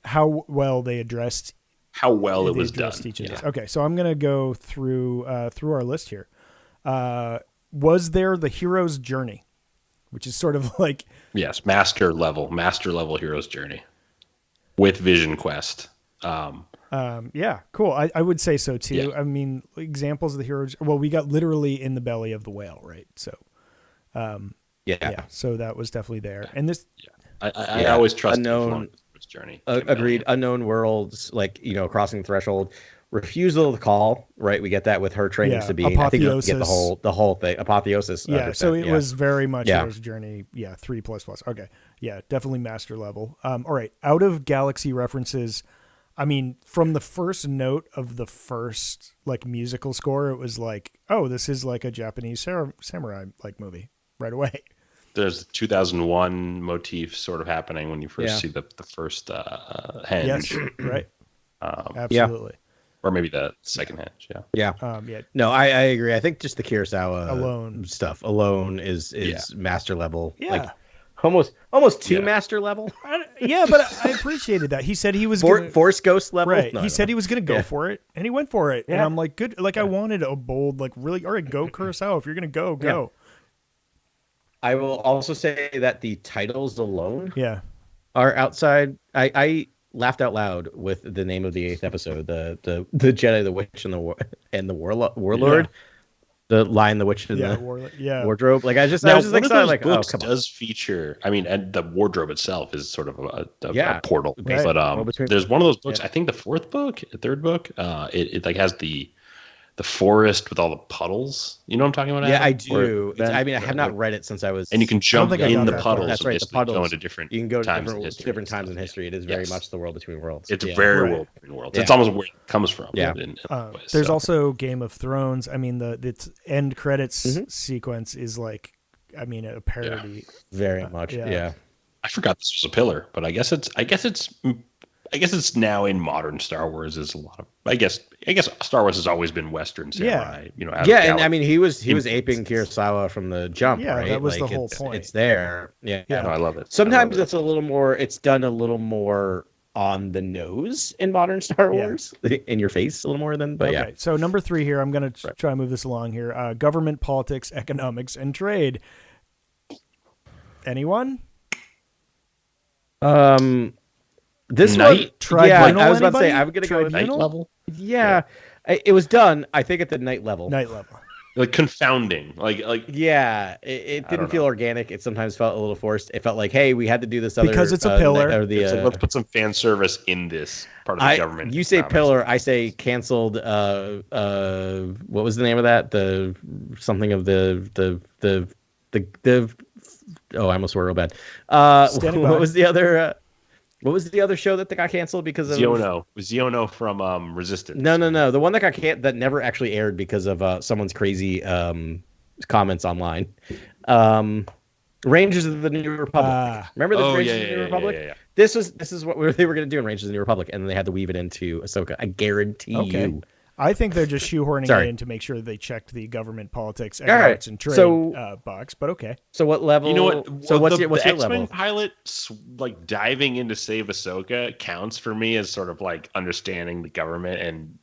how well they addressed. How well it was done. Each of these. Okay, so I'm going to go through our list here. Was there the hero's journey? Which is sort of like... Yes, master level hero's journey with Vision Quest. Yeah, cool. I would say so too. Yeah. I mean, examples of the heroes... Well, we got literally in the belly of the whale, right? So, yeah. So that was definitely there. And this... Yeah. I always trust unknown journey. Agreed. Unknown worlds, like, you know, crossing the threshold. Refusal to call, right? We get that with her training to be. I think we get the whole thing. Apotheosis. Yeah, so it was very much hero's journey. Yeah, 3++. Okay, yeah, definitely master level. All right, out of galaxy references. I mean, from the first note of the first like musical score, it was like, oh, this is like a Japanese samurai like movie right away. There's the 2001 motif sort of happening when you first see the first henge. Yes, right. Absolutely. Or maybe the second henge, yeah. No, I agree. I think just the Kurosawa stuff alone is master level. Yeah. Like almost too master level. But I appreciated that. He said he was Force Ghost level. Right. No, he said he was going to go for it, and he went for it. Yeah. And I'm like, good. Like I wanted a bold, like really, all right, go Kurosawa. If you're going to go. Yeah. I will also say that the titles alone are outside. I laughed out loud with the name of the 8th episode, the Jedi, the Witch, and the Warlord, the Lion, the Witch, and the Wardrobe. Like I was just like, oh, come on. Does feature. I mean, and the wardrobe itself is sort of a portal. Right. But there's one of those books. I think the third book. It like has the forest with all the puddles. You know what I'm talking about? Yeah, I do. I have not read it since I was. And you can jump in the puddles. That's right. The puddles. Go into different. You can go to different times in history. It is very much the world between worlds. It's very world between worlds. It's almost where it comes from. Yeah. There's also Game of Thrones. I mean, the end credits sequence is like, I mean, a parody. Very much. Yeah. I forgot this was a pillar, but I guess it's now in modern Star Wars is a lot of. I guess Star Wars has always been Western samurai. You know. And I mean he was aping Kurosawa from the jump. Yeah, right? That was the whole point. It's there. Yeah. No, I love it. Sometimes it's a little more. It's done a little more on the nose in modern Star Wars, in your face a little more than. But okay. So number 3 here. I'm going to try to move this along here. Government, politics, economics, and trade. Anyone? This Night? one, I was about to say I'm going to go with night level. Yeah, it was done. I think at the night level. Like confounding, like it didn't feel organic. It sometimes felt a little forced. It felt like, hey, we had to do this because it's a pillar. Let's put some fan service in this part of the government. You say pillar, I say canceled. What was the name of that? The something of the. Oh, I almost swore real bad. What was the other? What was the other show that got canceled because of Xiono? It was Xiono from Resistance. No. The one that that never actually aired because of someone's crazy comments online. Rangers of the New Republic. Remember the Rangers of the New Republic? Yeah. This is what they were going to do in Rangers of the New Republic, and then they had to weave it into Ahsoka. I guarantee you. I think they're just shoehorning it in to make sure they checked the government, politics, economics, and trade box. But okay. So what level? You know what? So what's your X-Men level? Pilot like diving in to save Ahsoka counts for me as sort of like understanding the government and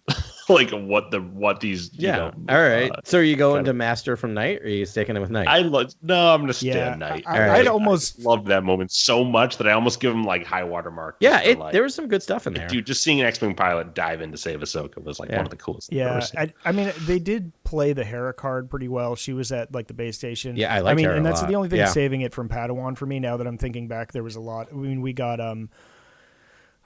like what these. All right. So are you going to Master from Night, or are you sticking it with Night? I'm gonna stay on Night. I'd almost loved that moment so much that I almost give him like high water mark. Yeah, there was some good stuff in there. Dude, just seeing an X-Men pilot dive in to save Ahsoka was like one of the coolest. Yeah, I mean, they did play the Hera card pretty well. She was at like the base station. Yeah, I like Hera and that's a lot. the only thing saving it from Padawan for me. Now that I'm thinking back, there was a lot. I mean, we got Mama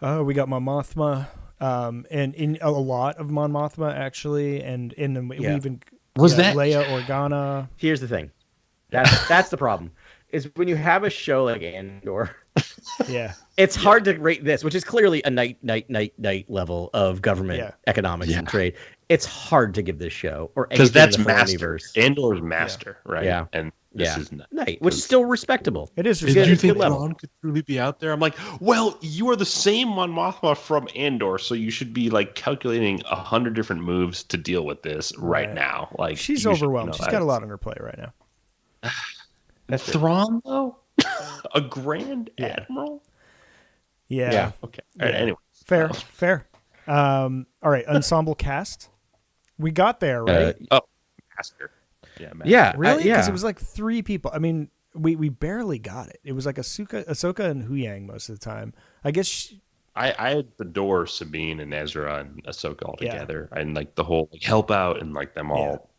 Mothma And in a lot of Mon Mothma actually, and we even was that Leia Organa. Here's the thing, that's the problem, is when you have a show like Andor. Yeah, it's hard to rate this, which is clearly a night level of government economics and trade. It's hard to give this show or because that's in the master. Universe. Andor's master, right? Yeah, and this is night, which is still respectable. It is. Did you think Thrawn could truly be out there? I'm like, well, you are the same Mon Mothma from Andor, so you should be like calculating 100 different moves to deal with this right now. Like she's overwhelmed. She's got a lot on her plate right now. Thrawn, though, a Grand Admiral. Yeah. Okay. All right, anyway. Fair. All right. Ensemble cast. We got there, right? Master. Master. Yeah. Really? Because it was like 3 people. I mean, we barely got it. It was like Ahsoka and Huyang most of the time. I guess. I adore Sabine and Ezra and Ahsoka all together, and like the whole help out and like them all.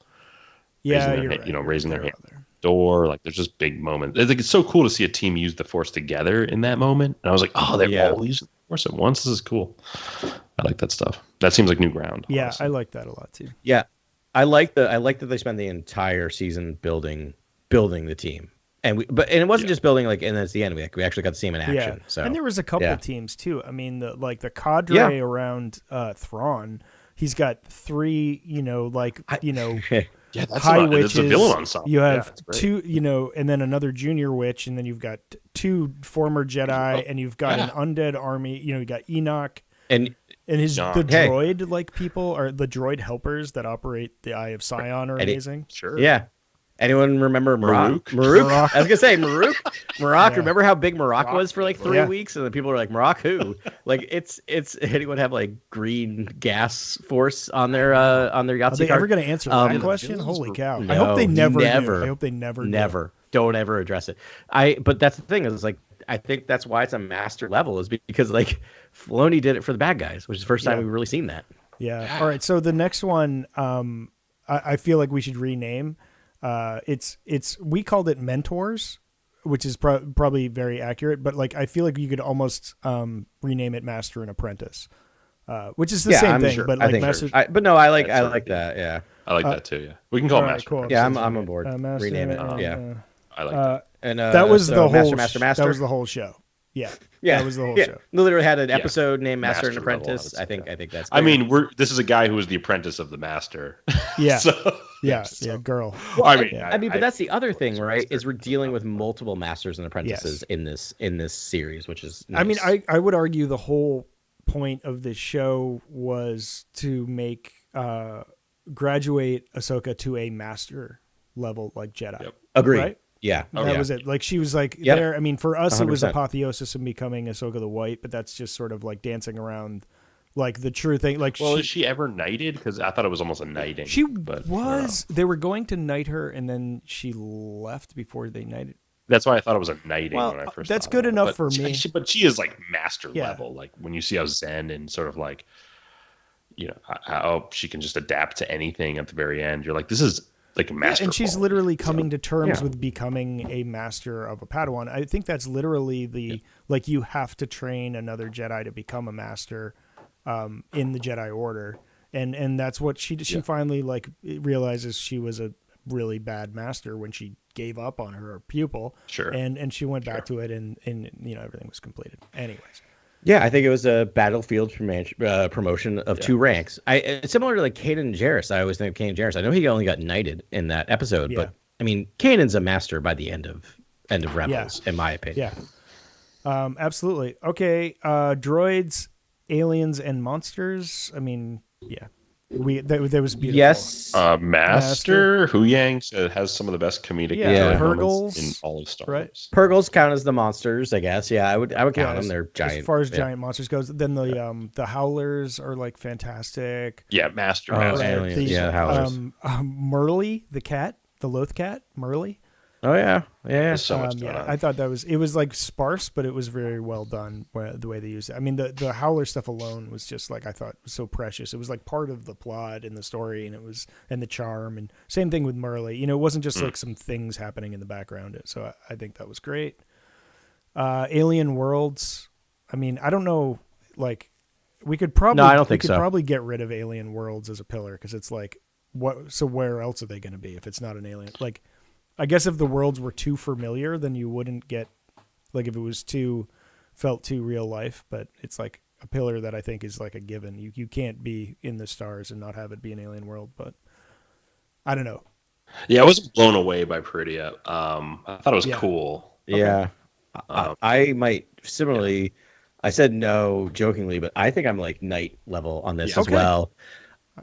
Raising their hand. Door, like there's just big moments. I think it's so cool to see a team use the Force together in that moment. And I was like, oh, they're all using the Force at once. This is cool. I like that stuff. That seems like new ground. Yeah, honestly. I like that a lot too. Yeah, I like that they spend the entire season building the team, and it wasn't just building and that's the end. We actually got to see him in action. Yeah. So and there was a couple teams too. I mean, the cadre around Thrawn. He's got 3, Yeah, that's high It's witches. a villain ensemble. You have 2, and then another junior witch, and then you've got 2 former Jedi, and you've got an undead army. You got Enoch and the droid people or the droid helpers that operate the Eye of Sion are amazing. Sure. Yeah. Anyone remember Marok? Marok? I was gonna say Marok. Marok. Remember how big Marok was for like 3 weeks, and then people were like, "Marok who?" Like it's anyone have like green gas force on their Yahtzee Are they card? ever going to answer that question? Holy cow! No, I hope they never. Never. Do. I hope they never. Never. Don't ever address it. But that's the thing is like I think that's why it's a master level is because like Filoni did it for the bad guys, which is the first time we've really seen that. Yeah. All right. So the next one, I feel like we should rename. We called it Mentors, which is probably very accurate, but like I feel like you could almost rename it Master and Apprentice, which is the same thing. Sure. But like Master. But no, I like that. Yeah, I like that too. Yeah, we can call it Master. Cool. Yeah, I'm on board. Rename it. I like that. And that was the whole Master. That was the whole show. Yeah. That was the whole show. We literally had an episode named Master and Apprentice. I think that's. I mean, this is a guy who was the apprentice of the Master. Yeah. So, yeah, girl. Well, I mean, but that's the other thing, right? Is we're dealing with multiple masters and apprentices in this series, which is nice. I mean, I would argue the whole point of this show was to make graduate Ahsoka to a master level like Jedi. Yep. Agreed. Right? Yeah. That was it. Like she was like there. I mean, for us, 100%. It was apotheosis of becoming Ahsoka the White, but that's just sort of like dancing around like the true thing. Like, is she ever knighted? Because I thought it was almost a knighting. She was. They were going to knight her, and then she left before they knighted. That's why I thought it was a knighting when I first. That's good enough for me. But she is like master level. Like when you see how Zen and sort of like, how she can just adapt to anything at the very end. You're like, this is like a master. And she's literally coming to terms with becoming a master of a Padawan. I think that's literally like you have to train another Jedi to become a master in the Jedi Order. And that's what she finally like realizes she was a really bad master when she gave up on her pupil. Sure. And she went back to it and everything was completed. Anyways. Yeah, I think it was a battlefield promotion of 2 ranks. Similar to like Kanan Jarrus. I always think of Kanan Jarrus. I know he only got knighted in that episode, but I mean, Kanan's a master by the end of Rebels, in my opinion. Yeah, absolutely. Okay, droids, aliens, and monsters. I mean, that was beautiful. Yes. Master Huyang has some of the best comedic moments in all of Star Wars. Purgles count as the monsters, I guess. Yeah, I would count them. They're giant. As far as giant monsters goes, then the Howlers are like fantastic. Yeah, Master. Aliens. Howlers. Murley, the cat, the Loth cat, Murley. Oh yeah. So much done. I thought it was like sparse, but it was very well done the way they used it. I mean, the Howler stuff alone was just like I thought was so precious. It was like part of the plot and the story, and the charm, and same thing with Murley. It wasn't just like some things happening in the background. So I think that was great. Alien Worlds. I mean, I don't know, like We could probably No, I don't think so. probably get rid of alien worlds as a pillar because it's like what? So where else are they going to be if it's not an alien? Like, I guess if the worlds were too familiar, then you wouldn't get like if it was felt too real life. But it's like a pillar that I think is like a given. You can't be in the stars and not have it be an alien world. But I don't know. Yeah, I was blown away by Peridea. I thought it was cool. Yeah, I might similarly. Yeah. I said no jokingly, but I think I'm like Knight level on this as well.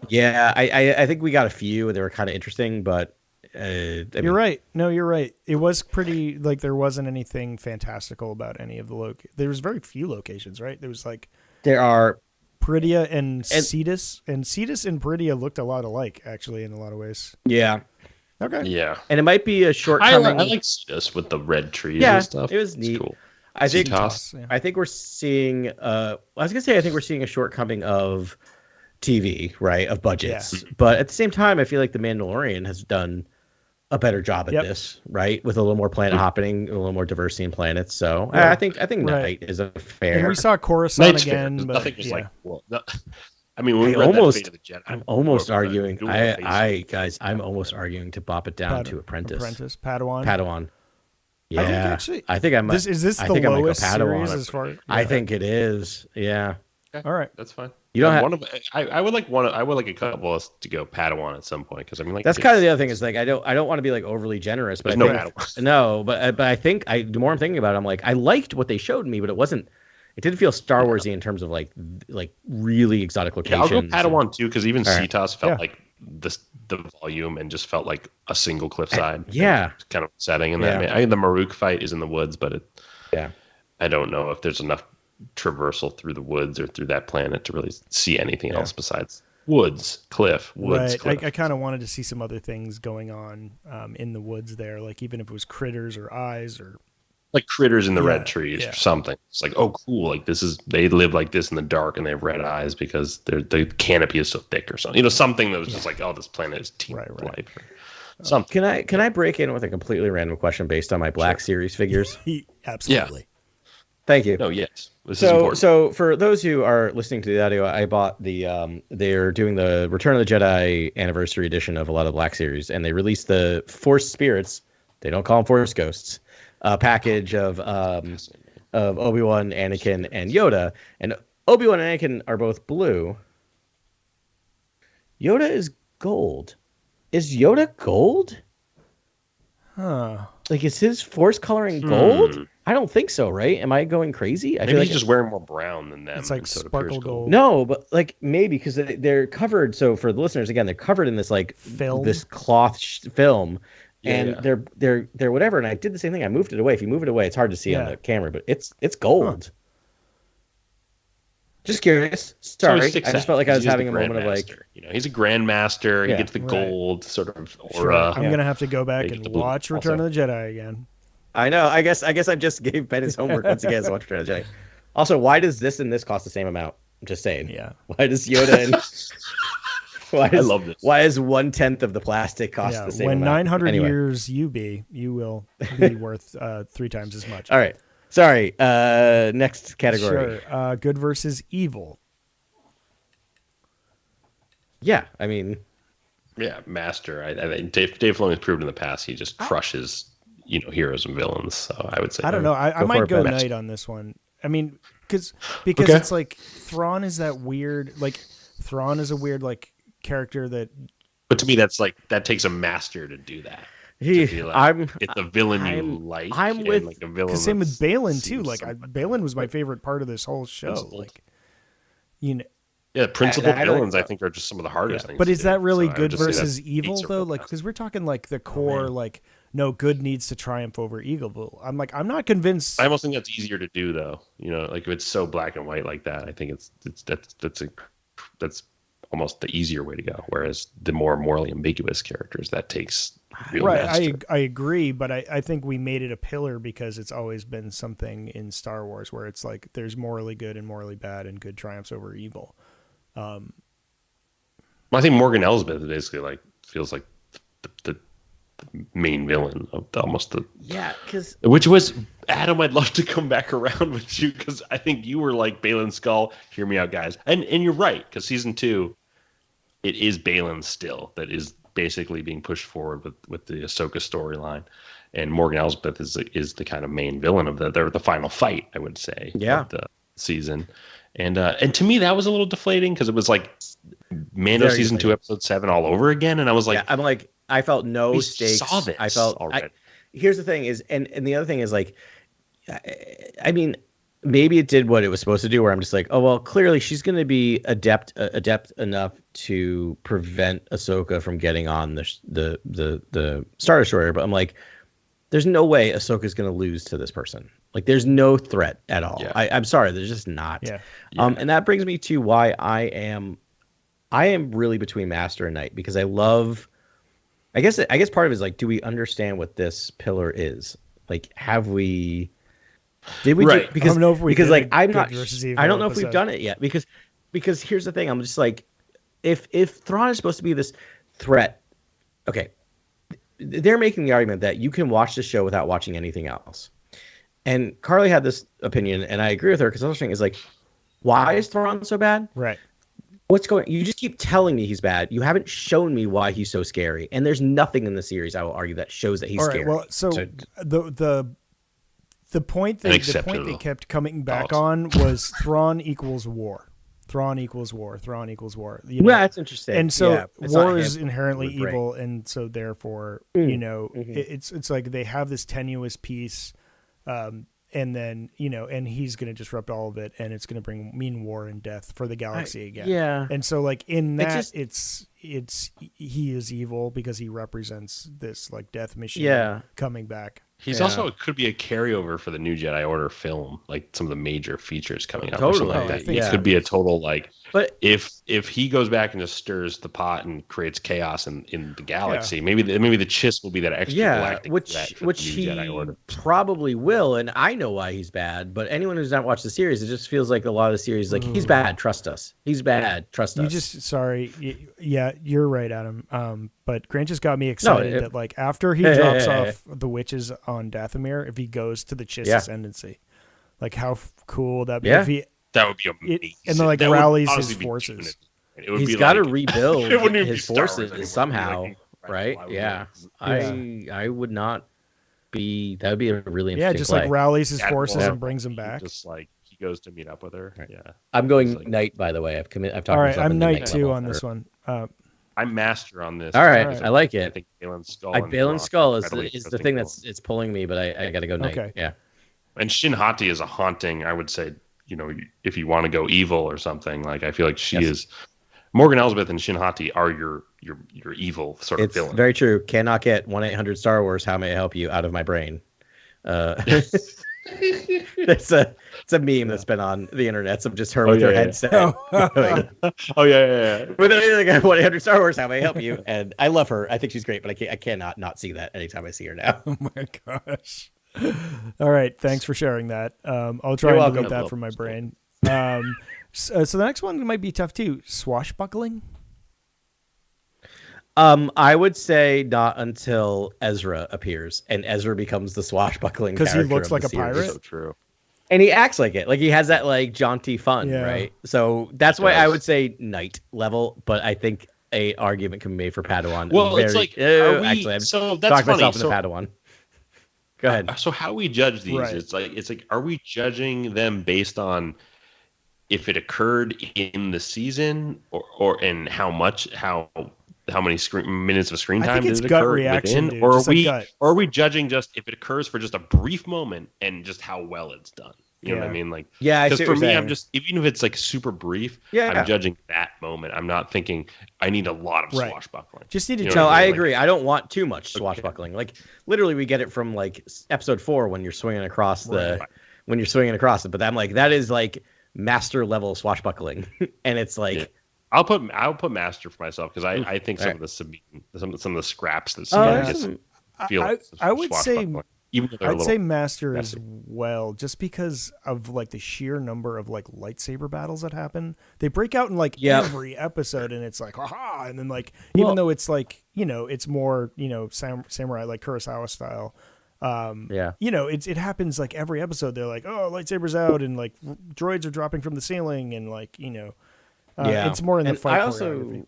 Yeah, I think we got a few and they were kind of interesting, but you're right. No, you're right. It was pretty like there wasn't anything fantastical about any of the there was very few locations, right? There was like there are Peridea and Cetus, and Cetus and Peridea looked a lot alike actually in a lot of ways. Yeah. Okay. Yeah. And it might be a shortcoming. I like Cetus with the red trees and stuff. It was neat. It's cool. I think we're seeing I was gonna say I think we're seeing a shortcoming of TV, right? Of budgets. Yeah. But at the same time, I feel like The Mandalorian has done a better job at this, right? With a little more planet hopping, a little more diversity in planets. So I think Knight is a fair. And we saw Coruscant again, but nothing was like I mean, when we read that Fate of the Jedi, I'm almost arguing. I'm almost arguing to bop it down to Apprentice, Padawan. Yeah, I think I might. Is this the lowest series as far? Yeah. I think it is. Yeah. Okay. All right, that's fine. You don't have. I would like one. I would like a couple of us to go Padawan at some point because I mean, like that's kind of the other thing is like I don't want to be like overly generous, but but I think the more I'm thinking about it, I'm like I liked what they showed me, but it didn't feel Star Warsy in terms of like really exotic locations. Yeah, I'll go Padawan too because even Cetus felt like the volume and just felt like a single cliffside. Kind of setting in that. I mean, the Maruk fight is in the woods, but I don't know if there's enough traversal through the woods or through that planet to really see anything else besides cliff. I kind of wanted to see some other things going on in the woods there, like even if it was critters or eyes or like critters in the red trees or something. It's like, oh, cool. Like they live like this in the dark and they have red eyes because the canopy is so thick or something. Something that was just like, oh, this planet is teeming with life. Something. Can I break in with a completely random question based on my Black Series figures? Absolutely. Yeah. Thank you. No, yes. This is important. So for those who are listening to the audio, I bought they're doing the Return of the Jedi anniversary edition of a lot of Black Series, and they released the Force Spirits. They don't call them Force Ghosts. A package of Obi-Wan, Anakin, and Yoda. And Obi-Wan and Anakin are both blue. Yoda is gold. Is Yoda gold? Huh. Like, is his force coloring gold? I don't think so, right? Am I going crazy? Maybe he's just wearing more brown than them. It's like sparkle gold. No, but like maybe because they're covered. So for the listeners, again, they're covered in this like film, this cloth film. And they're whatever, and I did the same thing. I moved it away. If you move it away, it's hard to see on the camera, but it's gold. Huh. Just curious. Sorry, I just felt like I was having a moment of like, he's a grandmaster. He gets the gold sort of aura. I'm gonna have to go back and watch Return of the Jedi again. I know. I guess I just gave Ben his homework once again to watch Return of the Jedi. Also, why does this and this cost the same amount? I'm just saying. Yeah. Why does Yoda and I love this. Why is 1/10 of the plastic cost the same when amount? 900 years you will be worth 3 times as much. All right. Sorry. Next category. Sure. Good versus evil. Yeah, I mean. Yeah, master. I think Dave Filoni has proved in the past he just crushes, heroes and villains. So I would say. I don't know. I might go Knight on this one. I mean, because it's like Thrawn is that weird. Like Thrawn is a weird character that. But to me, that's that takes a master to do that. It's a villain you like. I'm with a villain. Same with Balin too. Balin was my favorite part of this whole show. Yeah, principal villains I think are just some of the hardest things. But is that really good versus evil though? Because we're talking the core no, good needs to triumph over evil. I'm not convinced. I almost think that's easier to do though. If it's so black and white like that, I think that's almost the easier way to go. Whereas the more morally ambiguous characters, that takes real master. I agree, but I think we made it a pillar because it's always been something in Star Wars where it's like there's morally good and morally bad, and good triumphs over evil. I think Morgan Elsbeth basically feels like the main villain of which was Adam, I'd love to come back around with you because I think you were like Balin's skull. Hear me out, guys. And you're right, because season 2, it is Balin still that is basically being pushed forward with the Ahsoka storyline, and Morgan Elsbeth is the kind of main villain of the final fight, I would say. Yeah. Of the season, and to me that was a little deflating because it was like Mando Very season 2 episode 7 all over again, and I was like, I'm like, I felt no we stakes. saw this I felt already. Here's the thing is, and the other thing is like, I mean, maybe it did what it was supposed to do, where I'm just like, oh well, clearly she's going to be adept enough to prevent Ahsoka from getting on the Star Destroyer. But I'm like, there's no way Ahsoka's going to lose to this person. Like, there's no threat at all. Yeah. I'm sorry, there's just not. Yeah. And that brings me to why I am really between Master and Knight, because I love. I guess part of it is like, do we understand what this pillar is? Like, have we? Did we? Right. Because I don't know if we because did like a I'm Good not. versus Evil I don't know if we've episode. done it yet, because here's the thing. I'm just like, if Thrawn is supposed to be this threat, okay, they're making the argument that you can watch the show without watching anything else. And Carly had this opinion, and I agree with her, because the other thing is like, why is Thrawn so bad? Right. What's going? You just keep telling me he's bad. You haven't shown me why he's so scary, and there's nothing in the series, I will argue, that shows that he's All right. scary. Well, so the point they kept coming back on was Thrawn equals war. Thrawn equals war. Thrawn equals war. You know? Yeah, that's interesting. And so yeah, war is inherently It would break. evil, and so therefore, it's like they have this tenuous piece, and then and he's going to disrupt all of it, and it's going to mean war and death for the galaxy again. Yeah. And so like in that, It it's he is evil because he represents this like death machine coming back. He's also could be a carryover for the new Jedi Order film, like some of the major features coming up. Or Totally. something like that. Yeah. It could be a total like. But if he goes back and just stirs the pot and creates chaos in the galaxy, maybe the Chiss will be that extra galactic threat for which the new he Jedi Order. probably will, and I know why he's bad. But anyone who's not watched the series, it just feels like a lot of the series, like he's bad. Trust us. He's bad. Trust us. Yeah, you're right, Adam. But Grant just got me excited that like after he drops off the witches on Dathomir, if he goes to the Chiss Ascendancy, like how cool that'd be. If he, that would be amazing. And then like that rallies his forces. He's got to rebuild it wouldn't even be his Star Wars forces anymore. somehow, Like, right? Yeah. I would not be. That would be a really interesting. Yeah, just play. like rallies his forces and brings them back. Just like he goes to meet up with her. Right. Yeah. I'm going Knight, by the way. I've talked. All right, I'm Knight too on this one. I'm master on this. All right, I like it. I think Balin's skull. Balin's skull is the thing it's pulling me, but I got to go Knight. Okay. Yeah. And Shin Hati is a haunting. I would say, if you want to go evil or something, like I feel like she is. Morgan Elsbeth and Shin Hati are your evil sort of villain. It's very true. Cannot get 1-800-Star Wars. How may I help you? Out of my brain. It's a meme that's been on the internet. Of just her with her headset. Going, with a 1-800-Star Wars. How may I help you? And I love her. I think she's great, but I cannot not see that anytime I see her now. Oh my gosh. All right, thanks for sharing that. I'll try and delete that from my brain. So the next one might be tough too. Swashbuckling. I would say not until Ezra appears and Ezra becomes the swashbuckling because he character looks of like the a series. pirate. So true. And he acts like it. Like he has that like jaunty fun, right? So that's why I would say Knight level, but I think a argument can be made for Padawan. Well, it's like actually, I'm so that's talking funny. myself into Padawan. Go ahead. So how we judge these? Right. It's like are we judging them based on if it occurred in the season or in how many minutes of screen time did it occur within, dude. or Just are we judging just if it occurs for just a brief moment and just how well it's done? You know what I mean? Like, because for me, I'm just, even if it's like super brief, I'm judging that moment. I'm not thinking I need a lot of swashbuckling. Just need to. No, I agree. I don't want too much swashbuckling. Like literally, we get it from like episode 4 when you're swinging across when you're swinging across it. But I'm like, that is like master level swashbuckling, and it's like. I'll put master for myself because I think some of the scraps that feel like I would say even though I'd say master as well, just because of like the sheer number of like lightsaber battles that happen. They break out in like every episode, and it's like haha, and then like even though it's like it's more samurai like Kurosawa style. You know, it happens like every episode. They're like, oh, lightsabers out, and like droids are dropping from the ceiling, and like, you know, it's more in the fight choreography.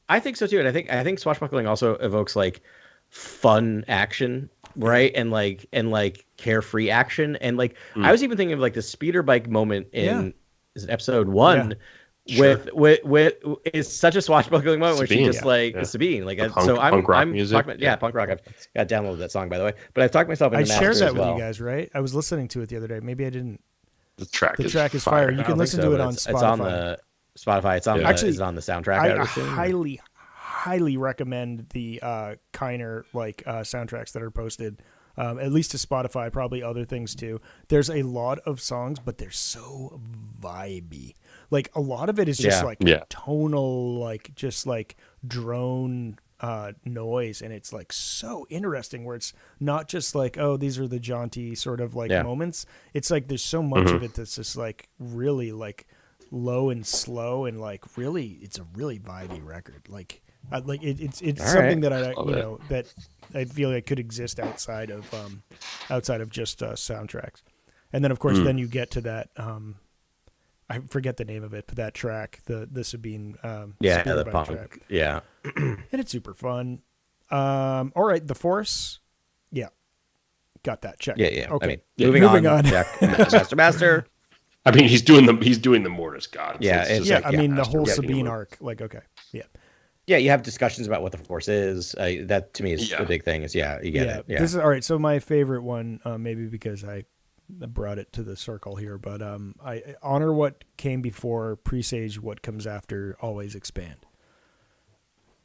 I think so too, and I think swashbuckling also evokes like fun action, right? And like carefree action, and like I was even thinking of like the speeder bike moment in is it episode 1. With it's such a swashbuckling moment where she just Sabine, like punk rock music. Talking about, punk rock. I've got downloaded that song, by the way, but I've talked myself into I shared that with you guys, right? I was listening to it the other day. Maybe I didn't. The track is fire. You can listen to it on Spotify. It's on the Spotify. It's on actually, is it on the soundtrack? I highly recommend the Kiner soundtracks that are posted. At least to Spotify, probably other things too. There's a lot of songs, but they're so vibey. Like a lot of it is just tonal, like just like drone noise, and it's like so interesting. Where it's not just like, oh, these are the jaunty sort of like moments. It's like there's so much of it that's just like really like low and slow, and like really, it's a really vibey record. Like it's something that that I feel like could exist outside of just soundtracks. And then of course then you get to that I forget the name of it, but that track, the Sabine the punk track. Yeah. And it's super fun. All right, the Force. Yeah. Got that. Check. Yeah. Okay. I mean, moving on. Check. Master. I mean, he's doing the Mortis God. Yeah. So I mean, the whole Sabine arc. Like, okay. Yeah. Yeah, you have discussions about what the Force is. That to me is the big thing. Is you get it. Yeah. This is all right. So my favorite one, maybe because I brought it to the circle here, but I honor what came before, presage what comes after, always expand.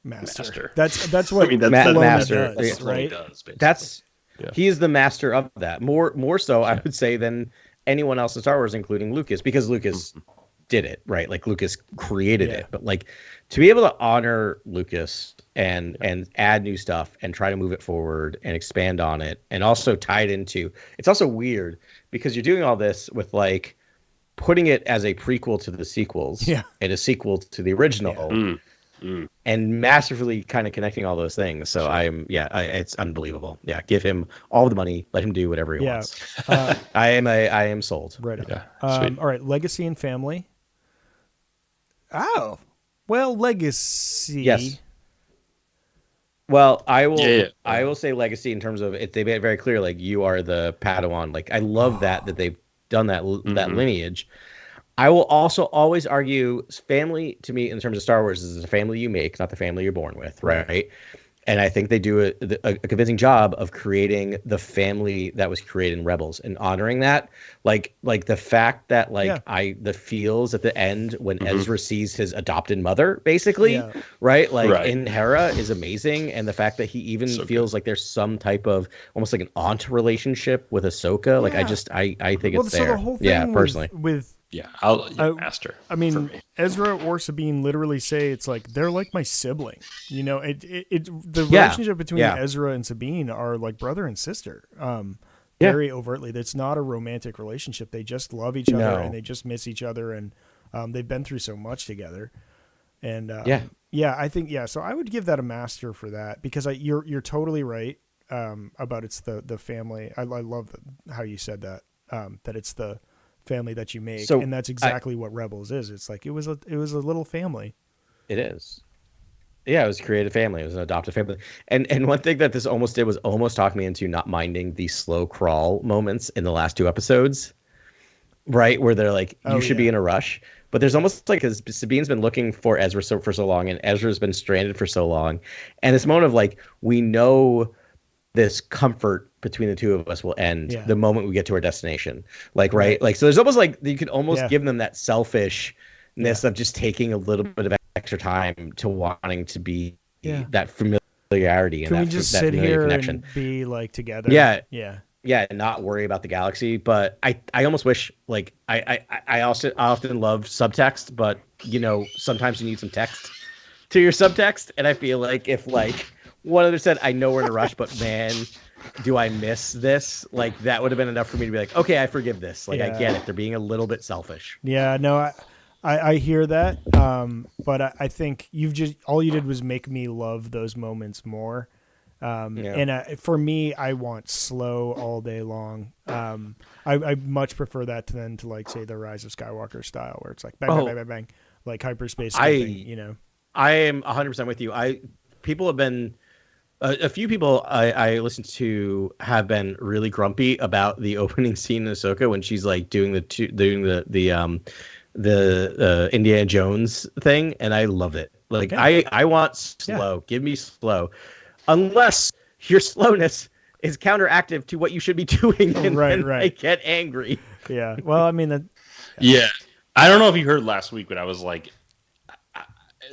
Master. That's what Master does, right? He is the master of that. More so, I would say, than anyone else in Star Wars, including Lucas, because Lucas did it, right? Like Lucas created it, but like to be able to honor Lucas and add new stuff and try to move it forward and expand on it, and also tie it into, it's also weird because you're doing all this with like putting it as a prequel to the sequels and a sequel to the original and masterfully kind of connecting all those things. So it's unbelievable. Yeah. Give him all the money, let him do whatever he wants. I am sold. Right. All right. Legacy and family. Oh, well, legacy. Yes. Well, I will. I will say legacy in terms of it. They made it very clear, like you are the Padawan. Like I love that they've done that lineage. I will also always argue family to me in terms of Star Wars is the family you make, not the family you're born with, right? And I think they do a convincing job of creating the family that was created in Rebels and honoring that. Like the fact that the feels at the end when Ezra sees his adopted mother, basically, right? Like in Hera is amazing. And the fact that he even feels like there's some type of almost like an aunt relationship with Ahsoka. Like I think it's there. So the whole thing personally. with Master. I mean, Ezra or Sabine literally say it's like they're like my sibling. You know, the relationship between Ezra and Sabine are like brother and sister. Very overtly. It's not a romantic relationship. They just love each other and they just miss each other, and they've been through so much together. And I think so I would give that a master for that, because you're totally right about it's the family. I love how you said that that it's the family that you make, and that's exactly what Rebels is. It's like it was a little family. It is. Yeah, it was a created family. It was an adopted family. And one thing that this almost did was almost talk me into not minding the slow crawl moments in the last 2 episodes, right? Where they're like, you should be in a rush. But there's almost like, because Sabine's been looking for Ezra for so long, and Ezra's been stranded for so long. And this moment of like, we know this comfort between the two of us will end the moment we get to our destination. Like, right? Like, so there's almost like, you could almost give them that selfishness of just taking a little bit of extra time to wanting to be that familiarity. Can and we that, just that sit here connection. And be like together? Yeah, and not worry about the galaxy. But I almost wish, like, I often love subtext, but sometimes you need some text to your subtext. And I feel like if one other said, I know we're in a rush, but man, do I miss this? Like, that would have been enough for me to be like, okay, I forgive this. Like, I get it. They're being a little bit selfish. Yeah, no, I hear that. But I think all you did was make me love those moments more. And for me, I want slow all day long. I much prefer that than to like say the Rise of Skywalker style, where it's like bang, bang, bang, bang, bang, like hyperspace skipping. I am 100% with you. People have been a few people I listened to have been really grumpy about the opening scene in Ahsoka when she's like doing the Indiana Jones thing, and I love it. Like I want slow. Give me slow. Unless your slowness is counteractive to what you should be doing, and then I get angry. Yeah. Well, I mean, yeah. I don't know if you heard last week when I was like,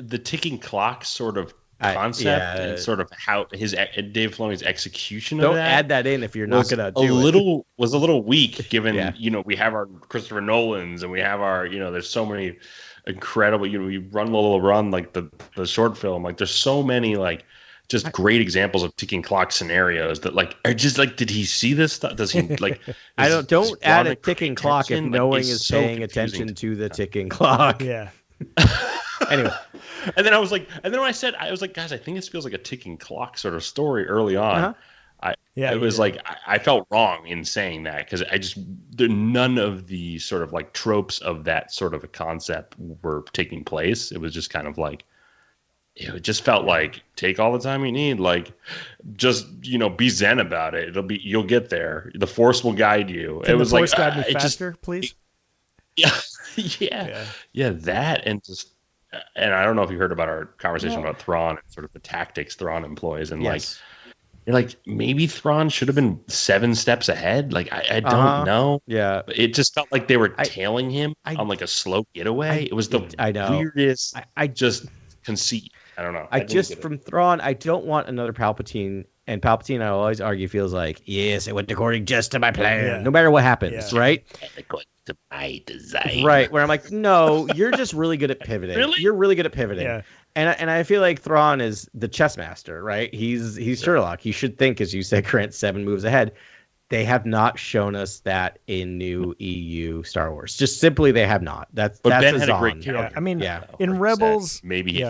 the ticking clock sort of concept and sort of how Dave Filoni's execution of that. Don't add that in if you're not gonna do it. Was a little weak given we have our Christopher Nolans and we have our there's so many incredible we run Lola Run, like the short film, like there's so many like just great examples of ticking clock scenarios that like are just like, did he see this stuff? Does he like? Don't add a ticking clock if no one is paying attention to the ticking clock. Yeah. Anyway, and then when I was like, guys, I think this feels like a ticking clock sort of story early on. It was like I felt wrong in saying that because none of the sort of like tropes of that sort of a concept were taking place. It was just kind of like it just felt like take all the time you need, like just be zen about it. You'll get there. The Force will guide you. Can it was the Force like guide me faster, please. Yeah, that and I don't know if you heard about our conversation about Thrawn and sort of the tactics Thrawn employs, and like maybe Thrawn should have been 7 steps ahead. Like I don't know. Yeah, but it just felt like they were tailing him on like a slow getaway. It was the weirdest. I just conceit. I don't know. From Thrawn, I don't want another Palpatine. And Palpatine, I always argue, feels like, yes, it went according just to my plan, no matter what happens, right? According to my design. Right, where I'm like, no, you're just really good at pivoting. Really? You're really good at pivoting. Yeah. And I feel like Thrawn is the chess master, right? He's Sherlock. He should think, as you said, Grant, 7 moves ahead. They have not shown us that in new EU Star Wars. Just simply, they have not. But Ben had a great counter. Yeah, I mean, in Rebels, maybe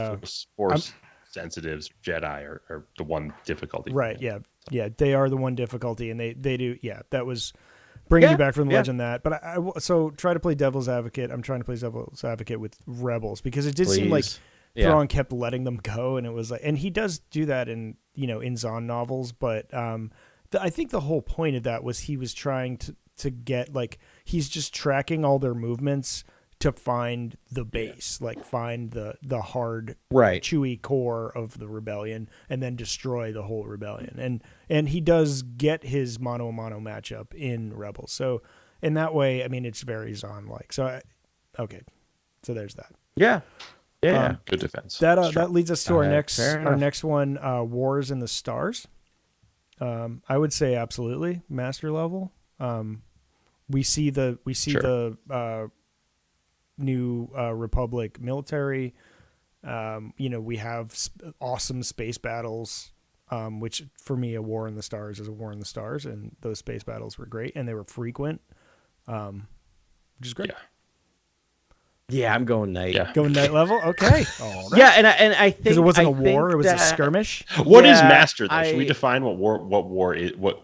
Force sensitives Jedi are the one difficulty. Right. Yeah. Yeah. They are the one difficulty, and they do. Yeah. That was bringing you back from the legend that. But so try to play devil's advocate. I'm trying to play devil's advocate with Rebels because it did seem like Thrawn kept letting them go, and it was like, and he does do that in in Zahn novels, but I think the whole point of that was he was trying to get like he's just tracking all their movements to find the base, like find the hard, chewy core of the rebellion, and then destroy the whole rebellion. And he does get his mano-a-mano matchup in Rebels. So in that way, I mean, it's very Zahn-like. So, so there's that. Yeah. Yeah. Good defense. That leads us to our next one, Wars in the Stars. I would say absolutely master level. We see the New Republic military. We have awesome space battles, which for me, a War in the Stars is a War in the Stars, and those space battles were great and they were frequent, which is great. Yeah, I'm going night. Yeah. Going night level? Okay. All right. Yeah, and I think... Because it wasn't a war, it was a skirmish? What is master, though? Should we define what war is, what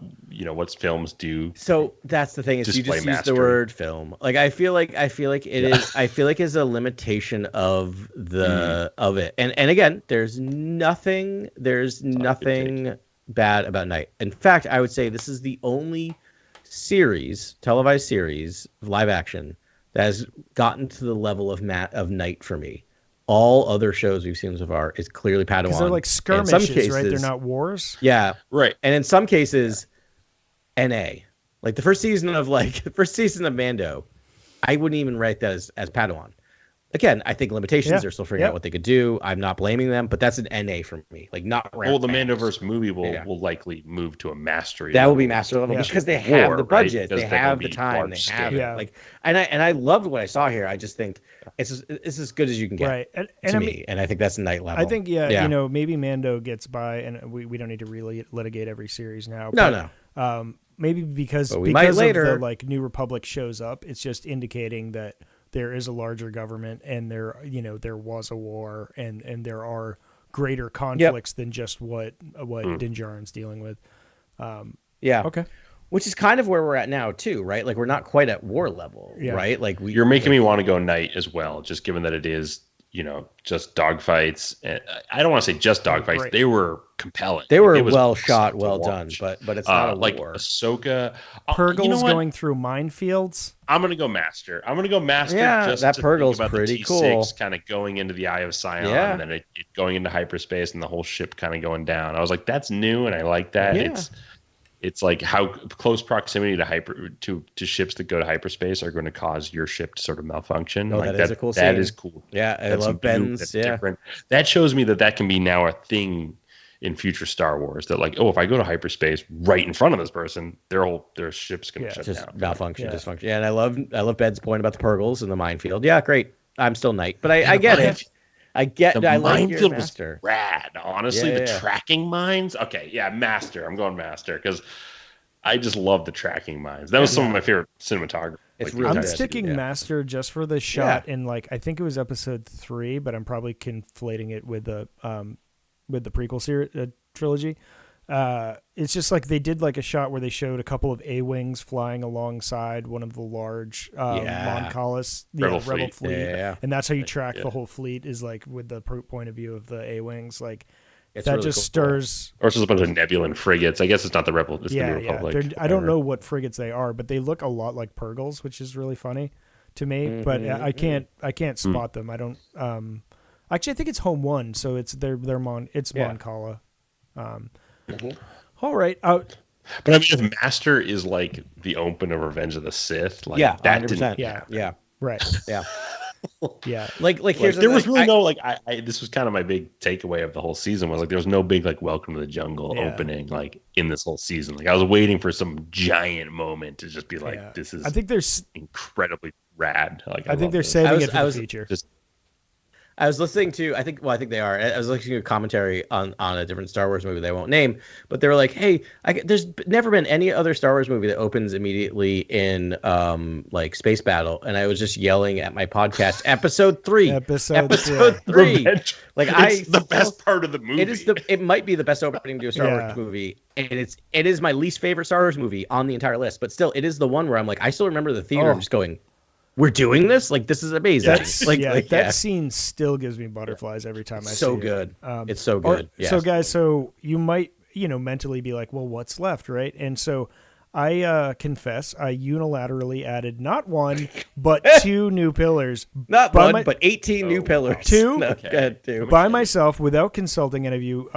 films do? So that's the thing, is you just use the word film. Like, I feel like it is... I feel like it's a limitation of of it. And again, there's nothing bad about night. In fact, I would say this is the only televised series, live action, that has gotten to the level of night for me. All other shows we've seen so far is clearly Padawan. Because they're like skirmishes, right? They're not wars. Yeah, right. And in some cases, NA. Like the first season of Mando, I wouldn't even write that as Padawan. Again, I think limitations. They're still figuring out what they could do. I'm not blaming them, but that's an NA for me. Like not. Well, the Mandoverse movie will likely move to a mastery. That will be master level because they have the budget, they have the time, they have it. Like, and I loved what I saw here. I just think it's as good as you can get, right? And me, and I think that's a night level. I think maybe Mando gets by, and we don't need to really litigate every series now. No. Maybe because of the like New Republic shows up, it's just indicating that there is a larger government, and there was a war, and there are greater conflicts than just what Din Djarin's dealing with. Okay. Which is kind of where we're at now too, right? Like we're not quite at war level, right? Like you're making me want to go Knight as well, just given that it is, just dogfights. And I don't want to say just dogfights. Great. They were compelling. They were well shot, well done, but it's not a like war. Ahsoka. Purgle's going through minefields. I'm gonna go Master. Yeah, just that to Purgle's think about pretty the T6 cool. kind of going into the Eye of Sion, and then it going into hyperspace, and the whole ship kind of going down. I was like, that's new, and I like that. Yeah. It's like how close proximity to ships that go to hyperspace are going to cause your ship to sort of malfunction. Oh, like that is a cool scene. That is cool. Yeah, I love Ben's. Different. That shows me that can be now a thing in future Star Wars. That like, if I go to hyperspace right in front of this person, their ship's going to shut just down. Malfunction, dysfunction. Yeah, and I love Ben's point about the Purgles and the minefield. Yeah, great. I'm still Knight, but I get it. I like your Master. Was rad, honestly. The tracking mines. Okay, yeah, Master. I'm going Master because I just love the tracking mines. That was some of my favorite cinematography. I'm sticking Master just for the shot in I think it was episode 3, but I'm probably conflating it with the prequel series trilogy. It's just like they did like a shot where they showed a couple of A-wings flying alongside one of the large Mon Calas, Rebel fleet. And that's how you track the whole fleet is like with the point of view of the A-wings. Like it's that really just stirs. Or it's just a bunch of Nebulan frigates. I guess it's not the Rebel. It's the New Republic. I don't know what frigates they are, but they look a lot like Purgles, which is really funny to me. But I can't spot them. I don't. Actually, I think it's Home One, so it's Mon Cala. All right. But I mean, if Master is like the open of Revenge of the Sith, like that 100%. Right. Like here's there was really no like I this was kind of my big takeaway of the whole season was like there was no big like Welcome to the Jungle opening like in this whole season. Like I was waiting for some giant moment to just be like this is I think there's incredibly rad. Like I think they're saving it for the future. I was listening to, I think they are. I was listening to a commentary on a different Star Wars movie they won't name, but they were like, hey, there's never been any other Star Wars movie that opens immediately in like space battle. And I was just yelling at my podcast, episode 3. Episode 3. Like it's the best part of the movie. It might be the best opening to a Star Wars movie. And it is my least favorite Star Wars movie on the entire list, but still it is the one where I'm like, I still remember the theater just going, we're doing this? Like, this is amazing. That scene still gives me butterflies every time I see it. So good. It's so good. So, guys, you might, mentally be like, well, what's left, right? And so I confess I unilaterally added not 1, but 2 new pillars. Not 1, but 18 new pillars. 2? No, okay. 2. By myself, without consulting any of you,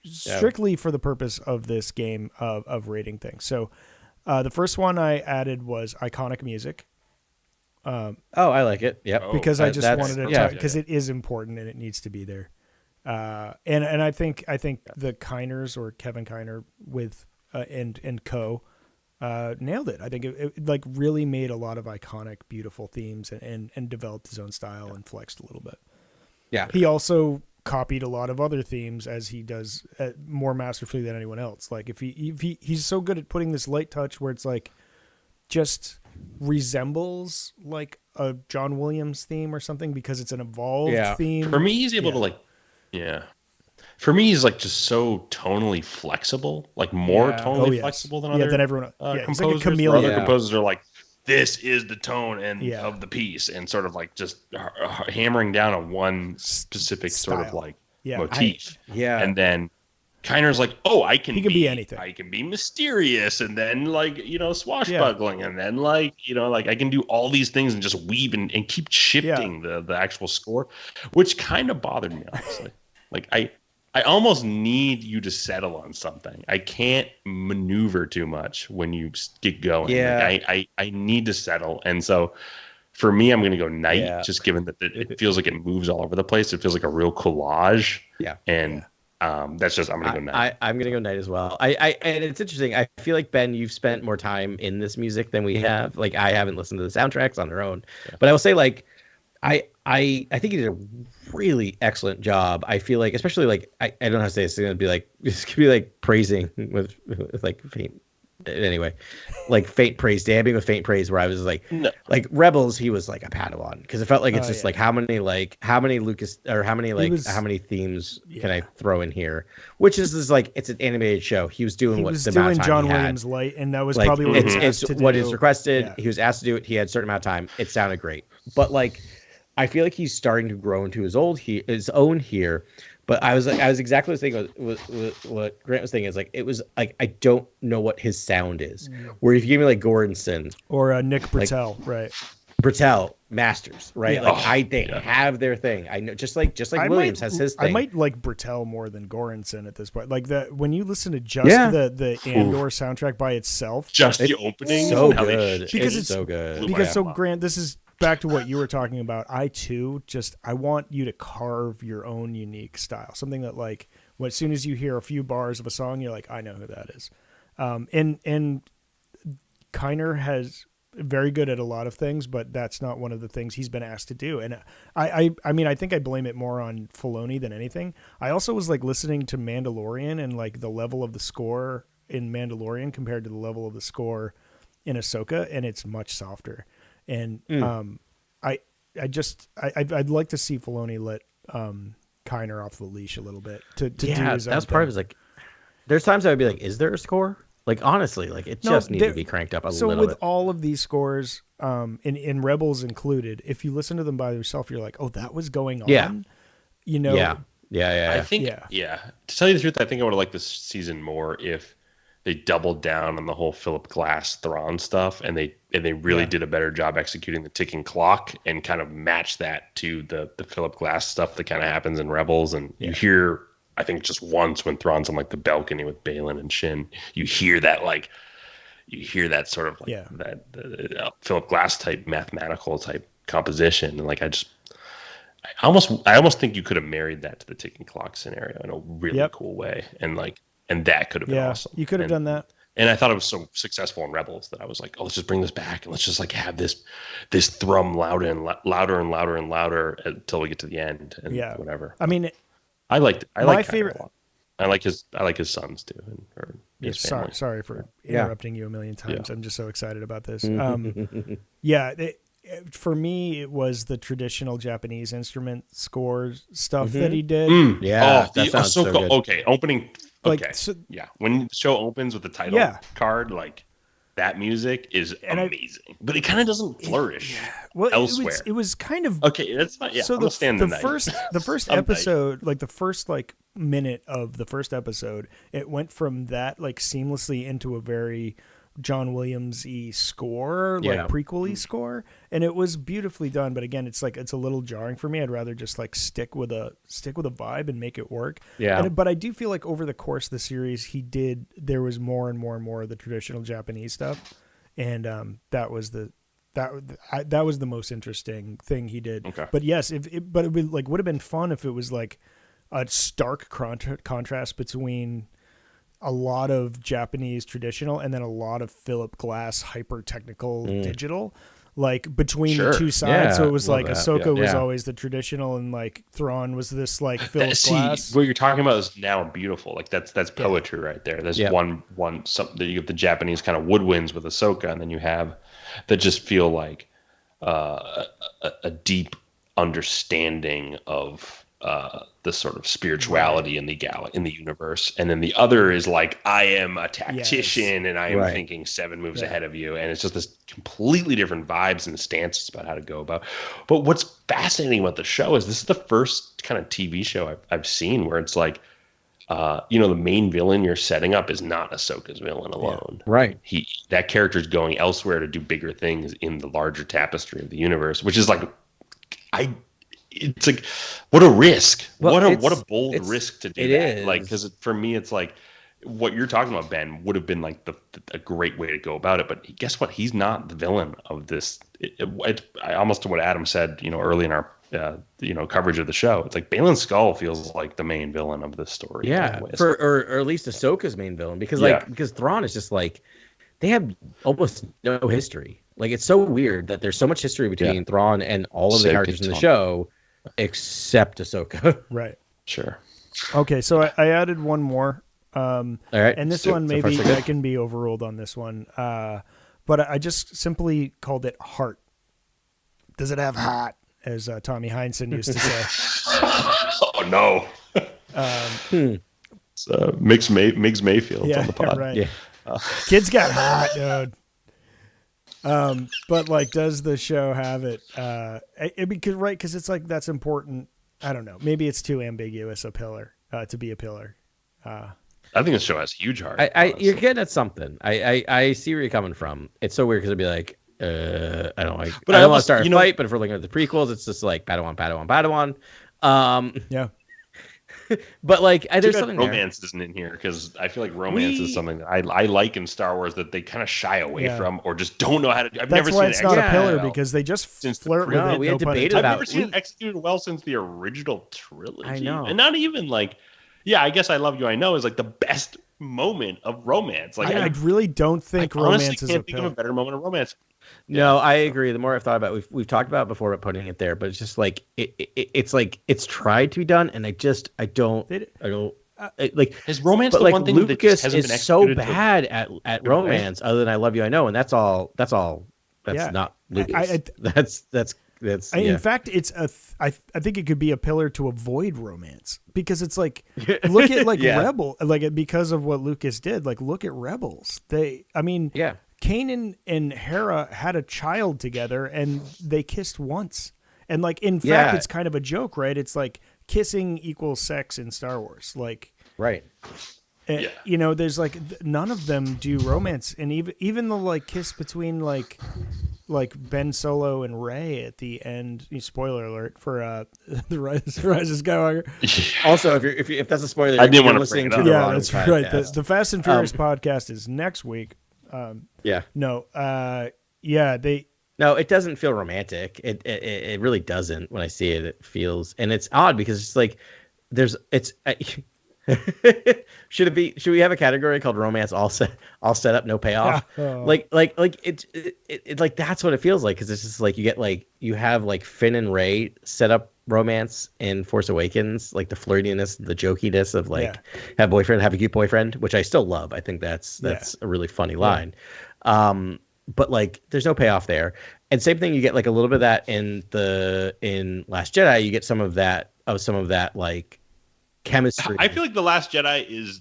strictly for the purpose of this game of rating things. So the first one I added was iconic music. I like it. Yep. Because I just wanted to because it is important and it needs to be there. And I think the Kiners or Kevin Kiner with and co nailed it. I think it like really made a lot of iconic, beautiful themes and developed his own style and flexed a little bit. Yeah. He also copied a lot of other themes as he does more masterfully than anyone else. Like if he's so good at putting this light touch where it's like just resembles like a John Williams theme or something because it's an evolved theme. For me, he's able to like, For me, he's like just so tonally flexible, like more tonally flexible than other than everyone. composers. Like a chameleon. Other composers are like, this is the tone of the piece, and sort of like just hammering down on one specific style. sort of like motif. And then Kiner's like, oh, he can be anything. I can be mysterious, and then like swashbuckling, and then like I can do all these things and just weave and keep shifting the actual score, which kind of bothered me honestly. Like I almost need you to settle on something. I can't maneuver too much when you get going. Yeah. Like I need to settle, and so for me, I'm going to go Knight, just given that it feels like it moves all over the place. It feels like a real collage. That's just I'm gonna go Knight. I'm gonna go Knight as well. And it's interesting. I feel like Ben, you've spent more time in this music than we have. Like I haven't listened to the soundtracks on their own, but I will say like I think he did a really excellent job. I feel like, especially like I don't know how to say this. It's gonna be like praising with like faint anyway, like Faint Praise, Dabbing with Faint Praise, where I was like, No. like Rebels, he was like a Padawan because it felt like it's just yeah. like how many Lucas or how many themes can I throw in here? Which is like it's an animated show. He was doing what the amount of time John he Williams had. light, and that was Like, probably what he was asked to do. What is requested. Yeah. He was asked to do it. He had a certain amount of time. It sounded great, but like I feel like he's starting to grow into his own here. But I was exactly the same what Grant was thinking. Is like it was like I don't know what his sound is. Where if you give me like Goranson or Nick Britell, right? Britell Masters, right? Yeah. Like they have their thing. I know, just like Williams has his thing. I might like Britell more than Goranson at this point. Like that when you listen to just the Andor soundtrack by itself, just the opening, so good because it's so good. Because so Grant, this is back to what you were talking about. I want you to carve your own unique style, something that like as soon as you hear a few bars of a song, you're like, I know who that is. And Kiner has very good at a lot of things, but that's not one of the things he's been asked to do. And I mean, I think I blame it more on Filoni than anything. I also was like listening to Mandalorian and like the level of the score in Mandalorian compared to the level of the score in Ahsoka, and it's much softer. And I'd like to see Filoni let Kiner off the leash a little bit to do his own that's thing. part of it. Like, there's times I would be like, is there a score? Like honestly, like it just needs to be cranked up a little bit. So with all of these scores, in Rebels included, if you listen to them by yourself, you're like, oh, that was going on. Yeah. You know. Yeah. I think. Yeah. To tell you the truth, I think I would have liked this season more if they doubled down on the whole Philip Glass Thrawn stuff, and they really did a better job executing the ticking clock and kind of matched that to the Philip Glass stuff that kind of happens in Rebels. And you hear, I think just once when Thrawn's on like the balcony with Balin and Shin, you hear that sort of like that Philip Glass type mathematical type composition. And like I almost think you could have married that to the ticking clock scenario in a really cool way, and that could have been awesome. You could have done that. And I thought it was so successful in Rebels that I was like, oh, let's just bring this back and let's just like have this thrum louder and louder and louder and louder until we get to the end and whatever. I mean, I liked my favorite. I like his sons too. Sorry for interrupting you a million times. I'm just so excited about this. For me, it was the traditional Japanese instrument score stuff that he did. That sounds so good. Okay, opening. Like, okay, when the show opens with the title card, like that music is amazing, but it kind of doesn't flourish elsewhere. It was kind of okay. That's fine. Yeah, so the first episode, like the first like minute of the first episode, it went from that like seamlessly into a very John Williams-y score, like prequel-y score, and it was beautifully done. But again, it's a little jarring for me. I'd rather just like stick with a vibe and make it work. But I do feel like over the course of the series, there was more and more and more of the traditional Japanese stuff, and that was the most interesting thing he did. Okay. But yes, it would have been fun if it was like a stark contrast between a lot of Japanese traditional and then a lot of Philip Glass hyper technical digital, like between the two sides. So it was like Ahsoka was always the traditional, and like Thrawn was this like Philip Glass. What you're talking about is now beautiful. Like that's poetry right there. There's one something you have the Japanese kind of woodwinds with Ahsoka, and then you have that just feel like a deep understanding of the sort of spirituality in the universe, and then the other is like, I am a tactician and I am thinking 7 moves ahead of you, and it's just this completely different vibes and stances about how to go about. But what's fascinating about the show is this is the first kind of TV show I've seen where it's like, the main villain you're setting up is not Ahsoka's villain alone. Right. That character is going elsewhere to do bigger things in the larger tapestry of the universe, which is like, it's like, what a risk. What a bold risk to do that. Is. Like, because for me, it's like what you're talking about, Ben, would have been like a great way to go about it. But guess what? He's not the villain of this. I almost to what Adam said, early in our coverage of the show. It's like Balin Skull feels like the main villain of this story. Yeah, or at least Ahsoka's main villain, because Thrawn is just like, they have almost no history. Like, it's so weird that there's so much history between Thrawn and all of the characters in the show, except Ahsoka. Right. Sure. Okay, so I added one more. All right. And this one, maybe I can be overruled on this one. But I just simply called it Heart. Does it have heart? As Tommy Heinsohn used to say. Oh, no. It's Migs Mayfield on the pod. Right. Yeah. Kids got hot, dude. But like, does the show have it? Because it's like, that's important. I don't know. Maybe it's too ambiguous a pillar to be a pillar. I think the show has huge heart. You're getting at something. I see where you're coming from. It's so weird because it'd be like, I don't like. But I don't want to start a fight. But if we're looking at the prequels, it's just like Padawan. Yeah. But like, there's something romance isn't in here because I feel like romance is something that I like in Star Wars that they kind of shy away from or just don't know how to do. That's never why seen it's not a pillar because they just flirt with it. We had debated I've about. Never seen it executed well since the original trilogy. I know, and not even like, I guess I Love You, I Know is like the best moment of romance. Like I really don't think romance is a pillar. I can't think of a better moment of romance. No, I agree. The more I've thought about it, we've talked about it before about putting it there, but it's just like it's like it's tried to be done, and I don't like his romance. But the like one thing Lucas that is so bad at romance, other than I Love You, I Know, and that's all. That's not Lucas. That's. In fact, it's I think it could be a pillar to avoid romance because it's like look at like Rebel, like because of what Lucas did. Like look at Rebels. Kanan and Hera had a child together and they kissed once. And like, in fact, it's kind of a joke, right? It's like kissing equals sex in Star Wars. Like, right. You know, there's like, none of them do romance. And even the like kiss between like Ben Solo and Rey at the end, spoiler alert for the Rise of Skywalker. Also, if that's a spoiler, I didn't want to listening to the wrong that's podcast. Right. The Fast and Furious podcast is next week. No, it doesn't feel romantic. It really doesn't. When I see it, it feels, and it's odd because it's like should we have a category called romance all set up no payoff? Like it like that's what it feels like because it's just like you have like Finn and Rey set up romance in Force Awakens, like the flirtiness, the jokiness of like have a cute boyfriend, which I still love. I think that's a really funny line. But like there's no payoff there. And same thing, you get like a little bit of that in Last Jedi. You get some of that like chemistry. I feel like The Last Jedi is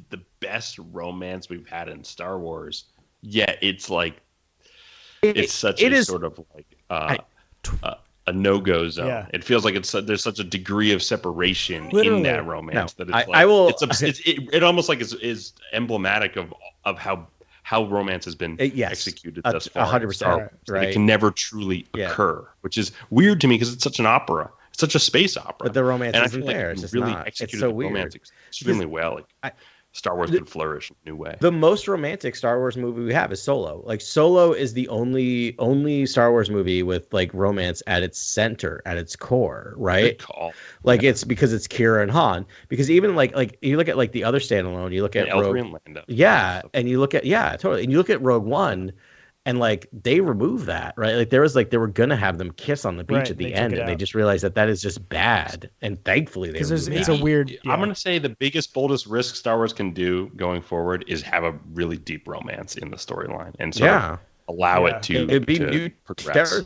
the best romance we've had in Star Wars. Yet it's like sort of like a no-go zone. Yeah. It feels like there's such a degree of separation in that romance that it's it almost like is emblematic of how romance has been executed thus far. 100%. Right. It can never truly occur, which is weird to me because it's such an opera. It's such a space opera. But the romance isn't there. It's just really not. Executed it's so the weird. romance extremely well. Star Wars could flourish in a new way. The most romantic Star Wars movie we have is Solo. Like Solo is the only Star Wars movie with like romance at its center, at its core, right? Good call. Like it's because it's Kira and Han. Because even like you look at like the other standalone, you look at Rogue, and Lando. Yeah, and you look at totally, and you look at Rogue One. And like they remove that, right? Like they were gonna have them kiss on the beach at the end, and they just realized that is just bad. And thankfully, they it's a weird. Yeah. I'm gonna say the biggest, boldest risk Star Wars can do going forward is have a really deep romance in the storyline, and so allow it to it'd be new progress.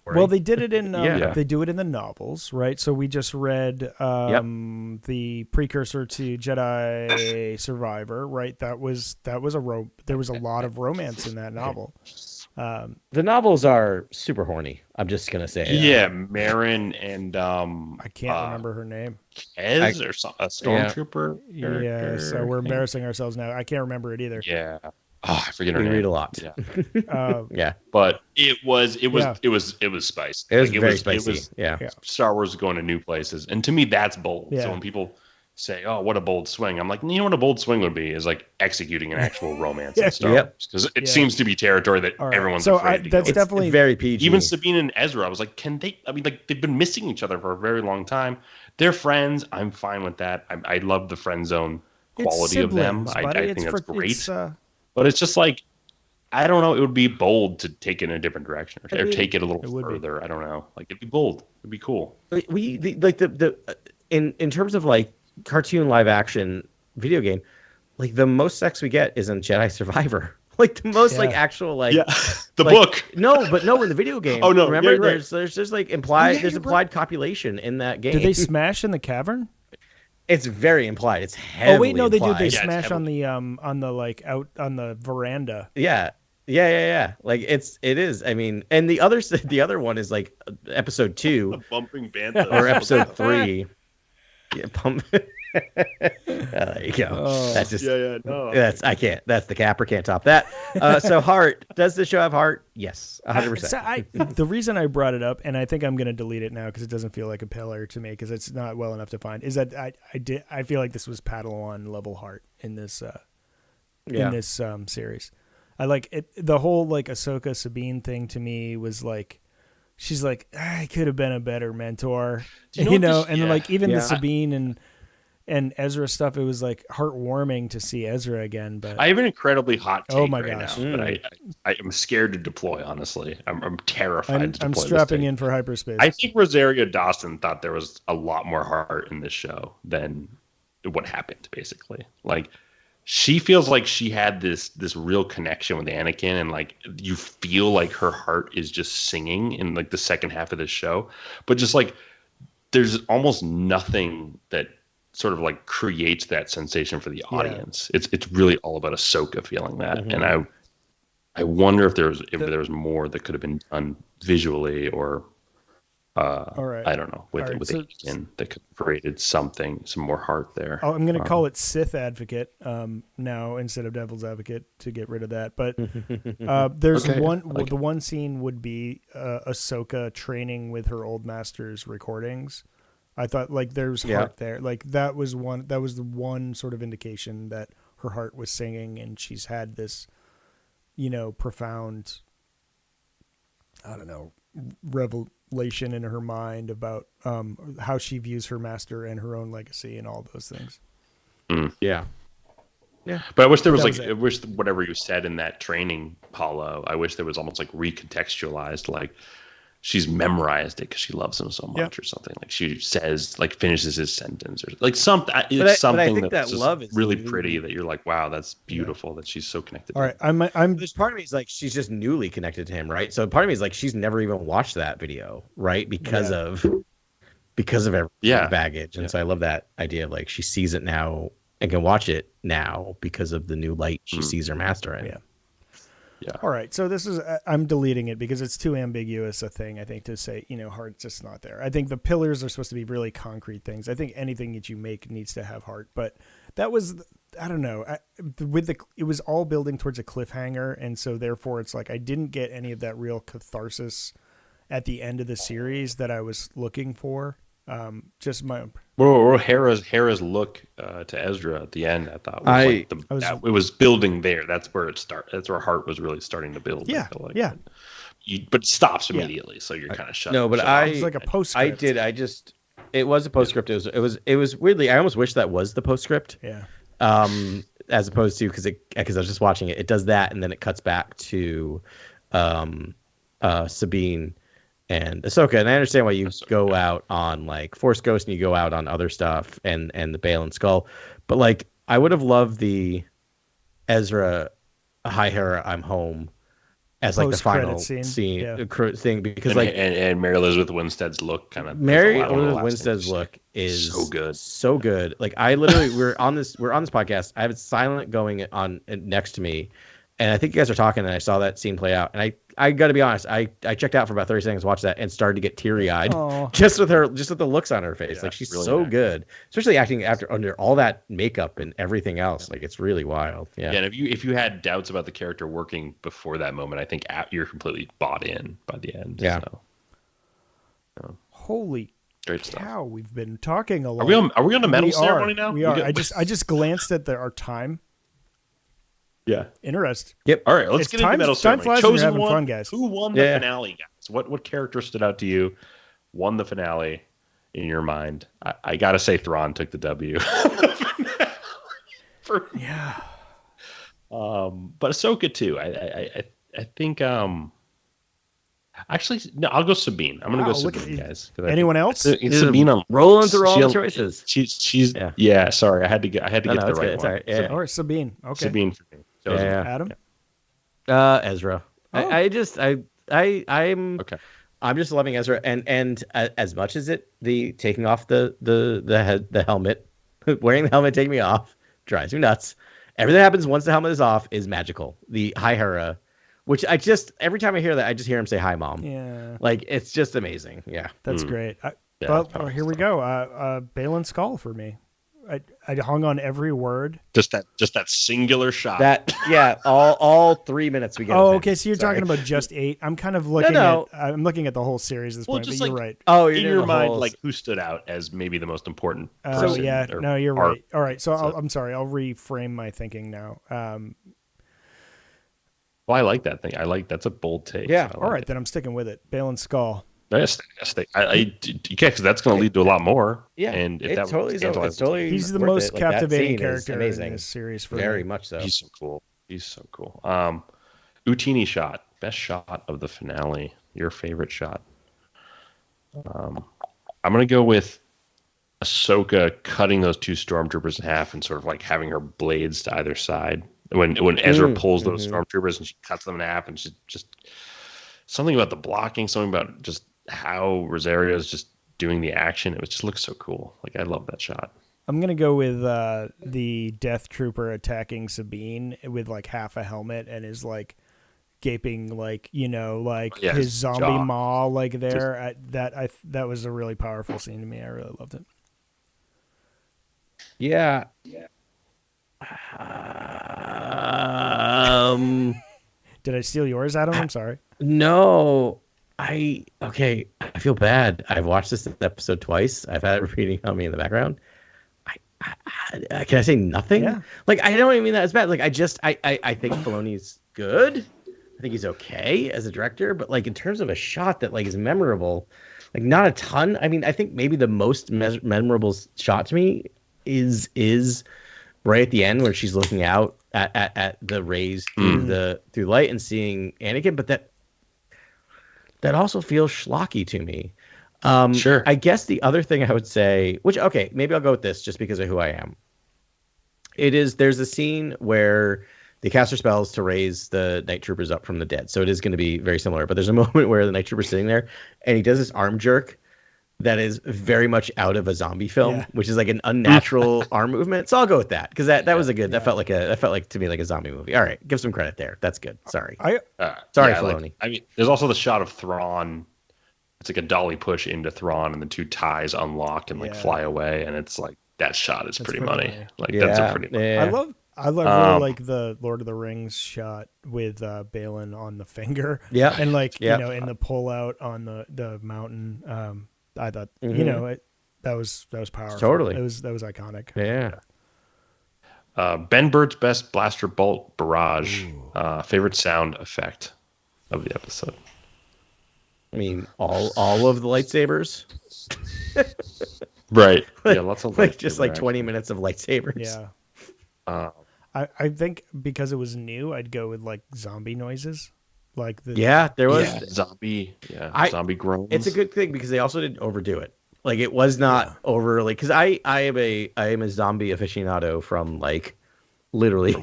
Well, they did it in they do it in the novels, right? So we just read the precursor to Jedi Survivor, right? There was a lot of romance in that novel. The novels are super horny. I'm just gonna say. Yeah, Marin and I can't remember her name. Kez or a stormtrooper. Yeah, so we're embarrassing ourselves now. I can't remember it either. Yeah. Oh, I forget her name. Read a lot. Yeah. But it was spicy. It was very spicy. Star Wars going to new places, and to me, that's bold. Yeah. So when people say, "Oh, what a bold swing," I'm like, you know what a bold swing would be is like executing an actual romance in Star Wars because it seems to be territory that everyone's afraid to go. That's definitely very PG. Even Sabine and Ezra, I was like, can they? I mean, like they've been missing each other for a very long time. They're friends. I'm fine with that. I love the friend zone quality of them. I think that's great. But it's just like, I don't know. It would be bold to take it in a different direction or take it a little further. I don't know. Like it'd be bold. It'd be cool. In terms of like cartoon live action video game, like the most sex we get is in Jedi Survivor. Like the most like actual like the like, book. No, but no, in the video game. Oh no, remember right. there's like implied copulation in that game. Did they smash in the cavern? It's very implied. It's heavily. Oh wait, no, they implied. did. They smash on the like out on the veranda. Yeah. Like it is. I mean, and the other one is like episode 2, the bumping bantha, or episode 3. Yeah, pump. There you go. Oh. That's just no. I can't. That's the capper. Can't top that. So heart. Does the show have heart? Yes, 100%. The reason I brought it up, and I think I'm going to delete it now because it doesn't feel like a pillar to me because it's not well enough to find. Is that I feel like this was Padawan level heart in this series. I like it. The whole like Ahsoka Sabine thing to me was like, she's like, I could have been a better mentor, and then like even the Sabine and Ezra stuff, it was like heartwarming to see Ezra again. But I have an incredibly hot take my right gosh. now, but I am scared to deploy. Honestly, I'm terrified. I'm strapping in for hyperspace. I think Rosario Dawson thought there was a lot more heart in this show than what happened. Basically, like she feels like she had this real connection with Anakin, and like you feel like her heart is just singing in like the second half of the show, but just like there's almost nothing that sort of like creates that sensation for the audience. It's really all about Ahsoka feeling that. And I wonder if there was more that could have been done visually or I don't know, with Anakin that could have created some more heart there. I'm going to call it Sith Advocate now instead of Devil's Advocate to get rid of that. But there's the one scene would be Ahsoka training with her old master's recordings. I thought like there's heart there. Like that was the one sort of indication that her heart was singing, and she's had this, profound, I don't know, revelation in her mind about how she views her master and her own legacy and all those things. Yeah. But I wish there was I wish whatever you said in that training, Paulo, I wish there was almost like recontextualized, like she's memorized it because she loves him so much, or something. Like she says, like finishes his sentence, or like something. It's something that's love is really pretty. That you're like, wow, that's beautiful. That she's so connected. All right, I'm. There's part of me is like she's just newly connected to him, right? So part of me is like she's never even watched that video, right? Because of every baggage, and so I love that idea of like she sees it now and can watch it now because of the new light she sees her master in. Yeah. All right. So this is, I'm deleting it because it's too ambiguous a thing, I think, to say, heart's just not there. I think the pillars are supposed to be really concrete things. I think anything that you make needs to have heart, but that was, I don't know, it was all building towards a cliffhanger. And so therefore it's like, I didn't get any of that real catharsis at the end of the series that I was looking for. Just my Hera's look to Ezra at the end, I thought it was building there. That's where it started. That's where heart was really starting to build. Yeah, I feel like. Yeah. But it stops immediately, so you're kind of shut. No, but it was like a postscript. It was a postscript. It was weirdly. I almost wish that was the postscript. Yeah. As opposed to because I was just watching it. It does that, and then it cuts back to, Sabine and Ahsoka, and I understand why you go out on like Force Ghost and you go out on other stuff and the Bale and Skull, but like I would have loved the Ezra, hi Hera, I'm home, as like the final scene thing because and Mary Elizabeth Winstead's look kind of Mary Elizabeth Winstead's look is so good. Like I literally we're on this podcast. I have it silent going on next to me. And I think you guys are talking, and I saw that scene play out. And I got to be honest, I checked out for about 30 seconds, watched that, and started to get teary eyed just with the looks on her face. Like she's really so good, especially acting under all that makeup and everything else. Like it's really wild. Yeah. And if you had doubts about the character working before that moment, I think you're completely bought in by the end. Yeah. So. Holy great stuff. cow! We've been talking a lot. Are we on the medal ceremony now? We are. I just glanced at our time. Yeah. Interest. Yep. All right, let's get into the medal ceremony. Time flies when you're having fun, guys. Who won the finale, guys? What character stood out to you? Won the finale in your mind? I gotta say, Thrawn took the W. Yeah. But Ahsoka too. I think Actually, no, I'll go Sabine. I'm gonna go Look Sabine, at guys. Anyone else? It's Sabine. Rolling through all the choices. She's yeah. Sorry, I had to get the right one. All right. Yeah. Or Sabine. Okay. Sabine for me. Yeah. Adam. Ezra. Oh. I'm okay. I'm just loving Ezra, and as much as the taking off the helmet, wearing the helmet, taking me off, drives me nuts. Everything that happens once the helmet is off is magical. The Hi Hera, which every time I hear that, I just hear him say hi, Mom. Yeah. Like, it's just amazing. Yeah. That's great. Yeah, here we go. Baylan Skull for me. I hung on every word. Just that singular shot. All 3 minutes we get. Oh, okay. So you're talking about just 8. I'm kind of looking I'm looking at the whole series at this point, but you're right. Oh, in your mind, like who stood out as maybe the most important person? Yeah. No, you're right. All right. So I'm sorry. I'll reframe my thinking now. Well, I like that thing. That's a bold take. Yeah. All right, then I'm sticking with it. Baylan Skull. Yes, because that's going to lead to a lot more. Yeah, and if it's totally he's the most captivating character in this series for very me. much so. He's so cool. Utini shot, best shot of the finale. Your favorite shot? I'm going to go with Ahsoka cutting those 2 stormtroopers in half and sort of like having her blades to either side. When Ezra pulls those stormtroopers and she cuts them in half, and she's just something about the blocking, something about just how Rosario's just doing the action. It just looks so cool. Like, I love that shot. I'm gonna go with the Death Trooper attacking Sabine with like half a helmet and is like gaping, like his zombie jaw. maw like there. That was a really powerful scene to me. I really loved it. Yeah. Did I steal yours, Adam? I'm sorry. No. I feel bad. I've watched this episode twice. I've had it repeating on me in the background. Can I say nothing? Yeah. Like, I don't even mean that as bad. Like, I think Filoni's good. I think he's okay as a director, but like in terms of a shot that like is memorable, like not a ton. I mean, I think maybe the most memorable shot to me is right at the end where she's looking out at the rays through light and seeing Anakin, but that also feels schlocky to me. Sure. I guess the other thing I would say, which, okay, maybe I'll go with this just because of who I am. There's a scene where they cast their spells to raise the night troopers up from the dead. So it is going to be very similar, but there's a moment where the night trooper's sitting there and he does this arm jerk that is very much out of a zombie film, which is like an unnatural arm movement. So I'll go with that because that was a good. That felt like to me like a zombie movie. All right, give some credit there. That's good. Sorry, sorry, Filoni. I mean, there's also the shot of Thrawn. It's like a dolly push into Thrawn, and the 2 ties unlock and like fly away, and it's like that shot is pretty money. Like that's a pretty. Yeah. I really like the Lord of the Rings shot with Baylan on the finger. Yeah, and like in the pull out on the mountain. I thought that was powerful. Totally, that was iconic. Yeah. Ben Burtt's best blaster bolt barrage. Favorite sound effect of the episode. I mean, all of the lightsabers. Right. Yeah, lots of like just like 20 minutes of lightsabers. Yeah. I think because it was new, I'd go with like zombie noises. Like there was zombie groans. It's a good thing because they also didn't overdo it. Like it was not overly, because I am a zombie aficionado from like literally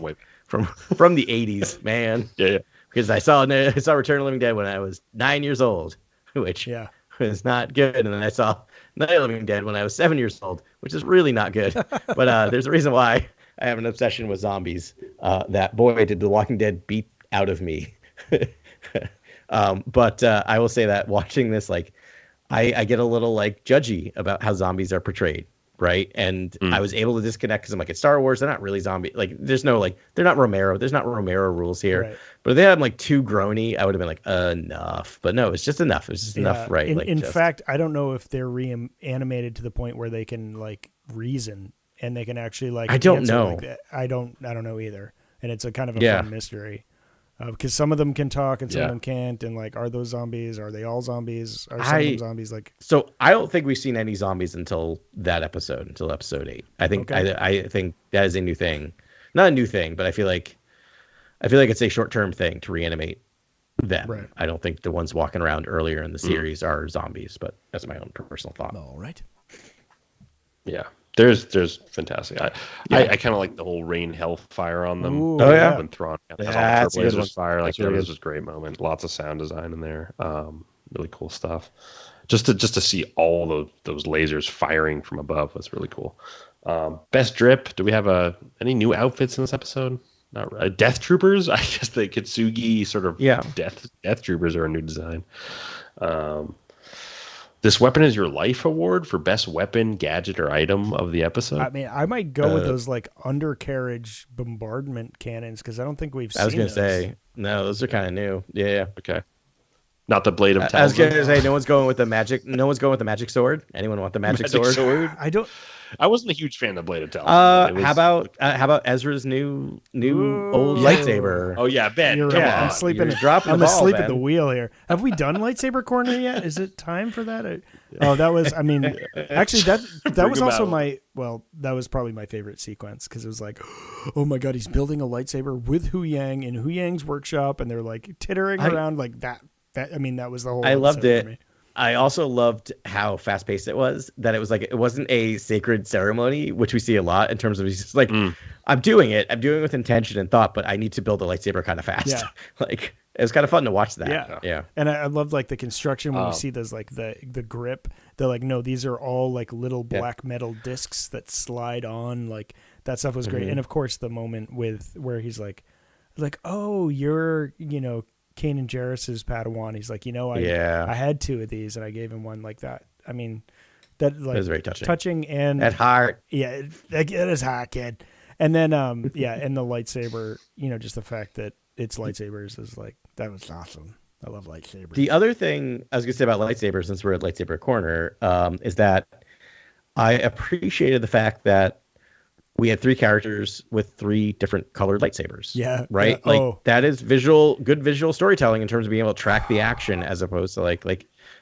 from the 80s, man. Yeah. Because I saw Return of the Living Dead when I was 9 years old, which was not good, and then I saw Night of the Living Dead when I was 7 years old, which is really not good. But there's a reason why I have an obsession with zombies. That boy did The Walking Dead beat out of me. But I will say that watching this, like, I get a little like judgy about how zombies are portrayed, right? And I was able to disconnect because I'm like, it's Star Wars, they're not really zombie. Like, there's no like, they're not Romero. There's not Romero rules here. Right. But if they had like too groany, I would have been like, enough. But no, it's just enough. It's just enough, right? In fact, I don't know if they're reanimated to the point where they can like reason and they can actually like. I don't know. Like that. I don't know either. And it's a kind of a fun mystery. Because some of them can talk and some of them can't, and like, are those zombies? Are they all zombies? Are some of them zombies? Like, so I don't think we've seen any zombies until episode 8. I think I think that is a new thing, not a new thing, but I feel like it's a short-term thing to reanimate them. Right. I don't think the ones walking around earlier in the series are zombies, but that's my own personal thought. All right. Yeah. There's fantastic. I kind of like the whole rain hellfire on them. Ooh, Oh, yeah. When Thrawn has all That's the a good one. lasers fire, like That's really that was good. just a great moment. Lots of sound design in there. Really cool stuff. Just to see all those lasers firing from above was really cool. Best drip. Do we have any new outfits in this episode? Not really. Death Troopers. I guess the Kitsugi sort of Death Troopers are a new design. This weapon is your life award for best weapon, gadget, or item of the episode. I mean, I might go with those like undercarriage bombardment cannons because I don't think we've seen. I was gonna those. say no, those are kind of new. Yeah. Okay. Not the blade of Talzin. I was gonna say no one's going with the magic. No one's going with the magic sword. Anyone want the magic sword? I don't. I wasn't a huge fan of Blade of Talzin. How about ezra's new old lightsaber? Oh yeah, Ben. Come on. I'm sleeping. I'm asleep at the wheel here. Have we done lightsaber corner yet? Is it time for that? Oh, that was. I mean, actually, that was also that was probably my favorite sequence because it was like, oh my god, he's building a lightsaber with Hu Yang in Hu Yang's workshop, and they're like tittering around like that. That was the whole. I loved it. For me. I also loved how fast paced it was. That it was like it wasn't a sacred ceremony, which we see a lot in terms of he's just like, I'm doing it with intention and thought, but I need to build a lightsaber kind of fast. Yeah. Like it was kind of fun to watch that. Yeah. And I loved like the construction when you see those like the grip. They're like, no, these are all like little black metal discs that slide on. Like that stuff was great. And of course, the moment where he's like, oh, you're Kanan Jarrus's Padawan. He's like, I had 2 of these and I gave him one like that. I mean, that like was very touching and at heart. Yeah, it is hot, kid. And then and the lightsaber, just the fact that it's lightsabers is like that was awesome. I love lightsabers. The other thing I was gonna say about lightsabers, since we're at lightsaber corner, is that I appreciated the fact that we had 3 characters with 3 different colored lightsabers. Yeah. Right. Yeah. That is good visual storytelling in terms of being able to track the action as opposed to like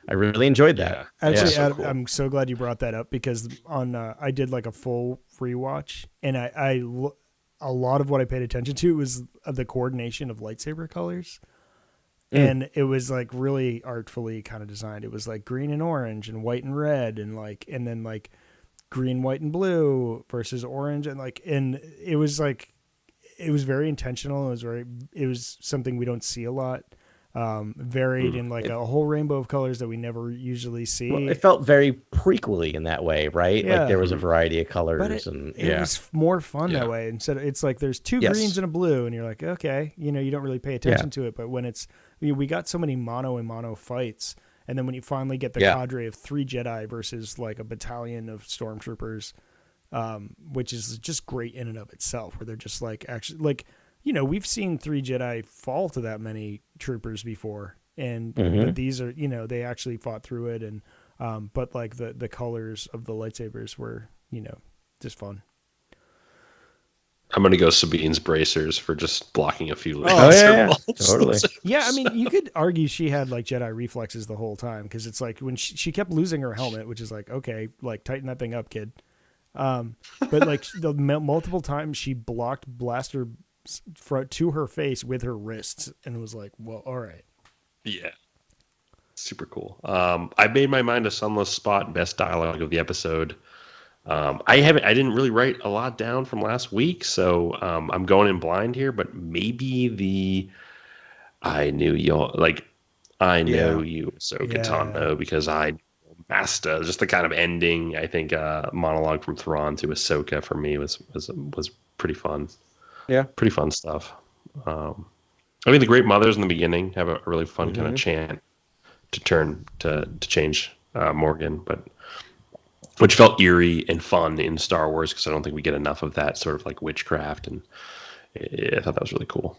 I really enjoyed that. Yeah. Actually, so cool. I'm so glad you brought that up because I did like a full rewatch and a lot of what I paid attention to was the coordination of lightsaber colors. And it was like really artfully kind of designed. It was like green and orange and white and red and then green, white, and blue versus orange, and it was very intentional. It was something we don't see a lot. Varied in a whole rainbow of colors that we never usually see. Well, it felt very prequely in that way, right? Yeah. Like there was a variety of colors, but it was more fun that way. Instead, it's like there's 2 greens and a blue, and you're like, okay, you don't really pay attention to it. But when we got so many mono and mono fights. And then when you finally get the cadre of 3 Jedi versus like a battalion of stormtroopers, which is just great in and of itself, where they're just like actually like, we've seen 3 Jedi fall to that many troopers before. And but these are, they actually fought through it. And but like the colors of the lightsabers were, just fun. I'm going to go Sabine's bracers for just blocking a few. Totally. Yeah, I mean, you could argue she had like Jedi reflexes the whole time because it's like when she kept losing her helmet, which is like, okay, like tighten that thing up, kid. But like the multiple times she blocked blaster to her face with her wrists and was like, well, all right. Yeah. Super cool. I made my mind a Sunless Spot best dialogue of the episode. I didn't really write a lot down from last week, so I'm going in blind here, but maybe I know you, Ahsoka Tano, because I Master, just the kind of ending, I think, monologue from Thrawn to Ahsoka for me was pretty fun. Yeah. Pretty fun stuff. I mean, the Great Mothers in the beginning have a really fun kind of chant to change Morgan, but which felt eerie and fun in Star Wars because I don't think we get enough of that sort of like witchcraft, and I thought that was really cool.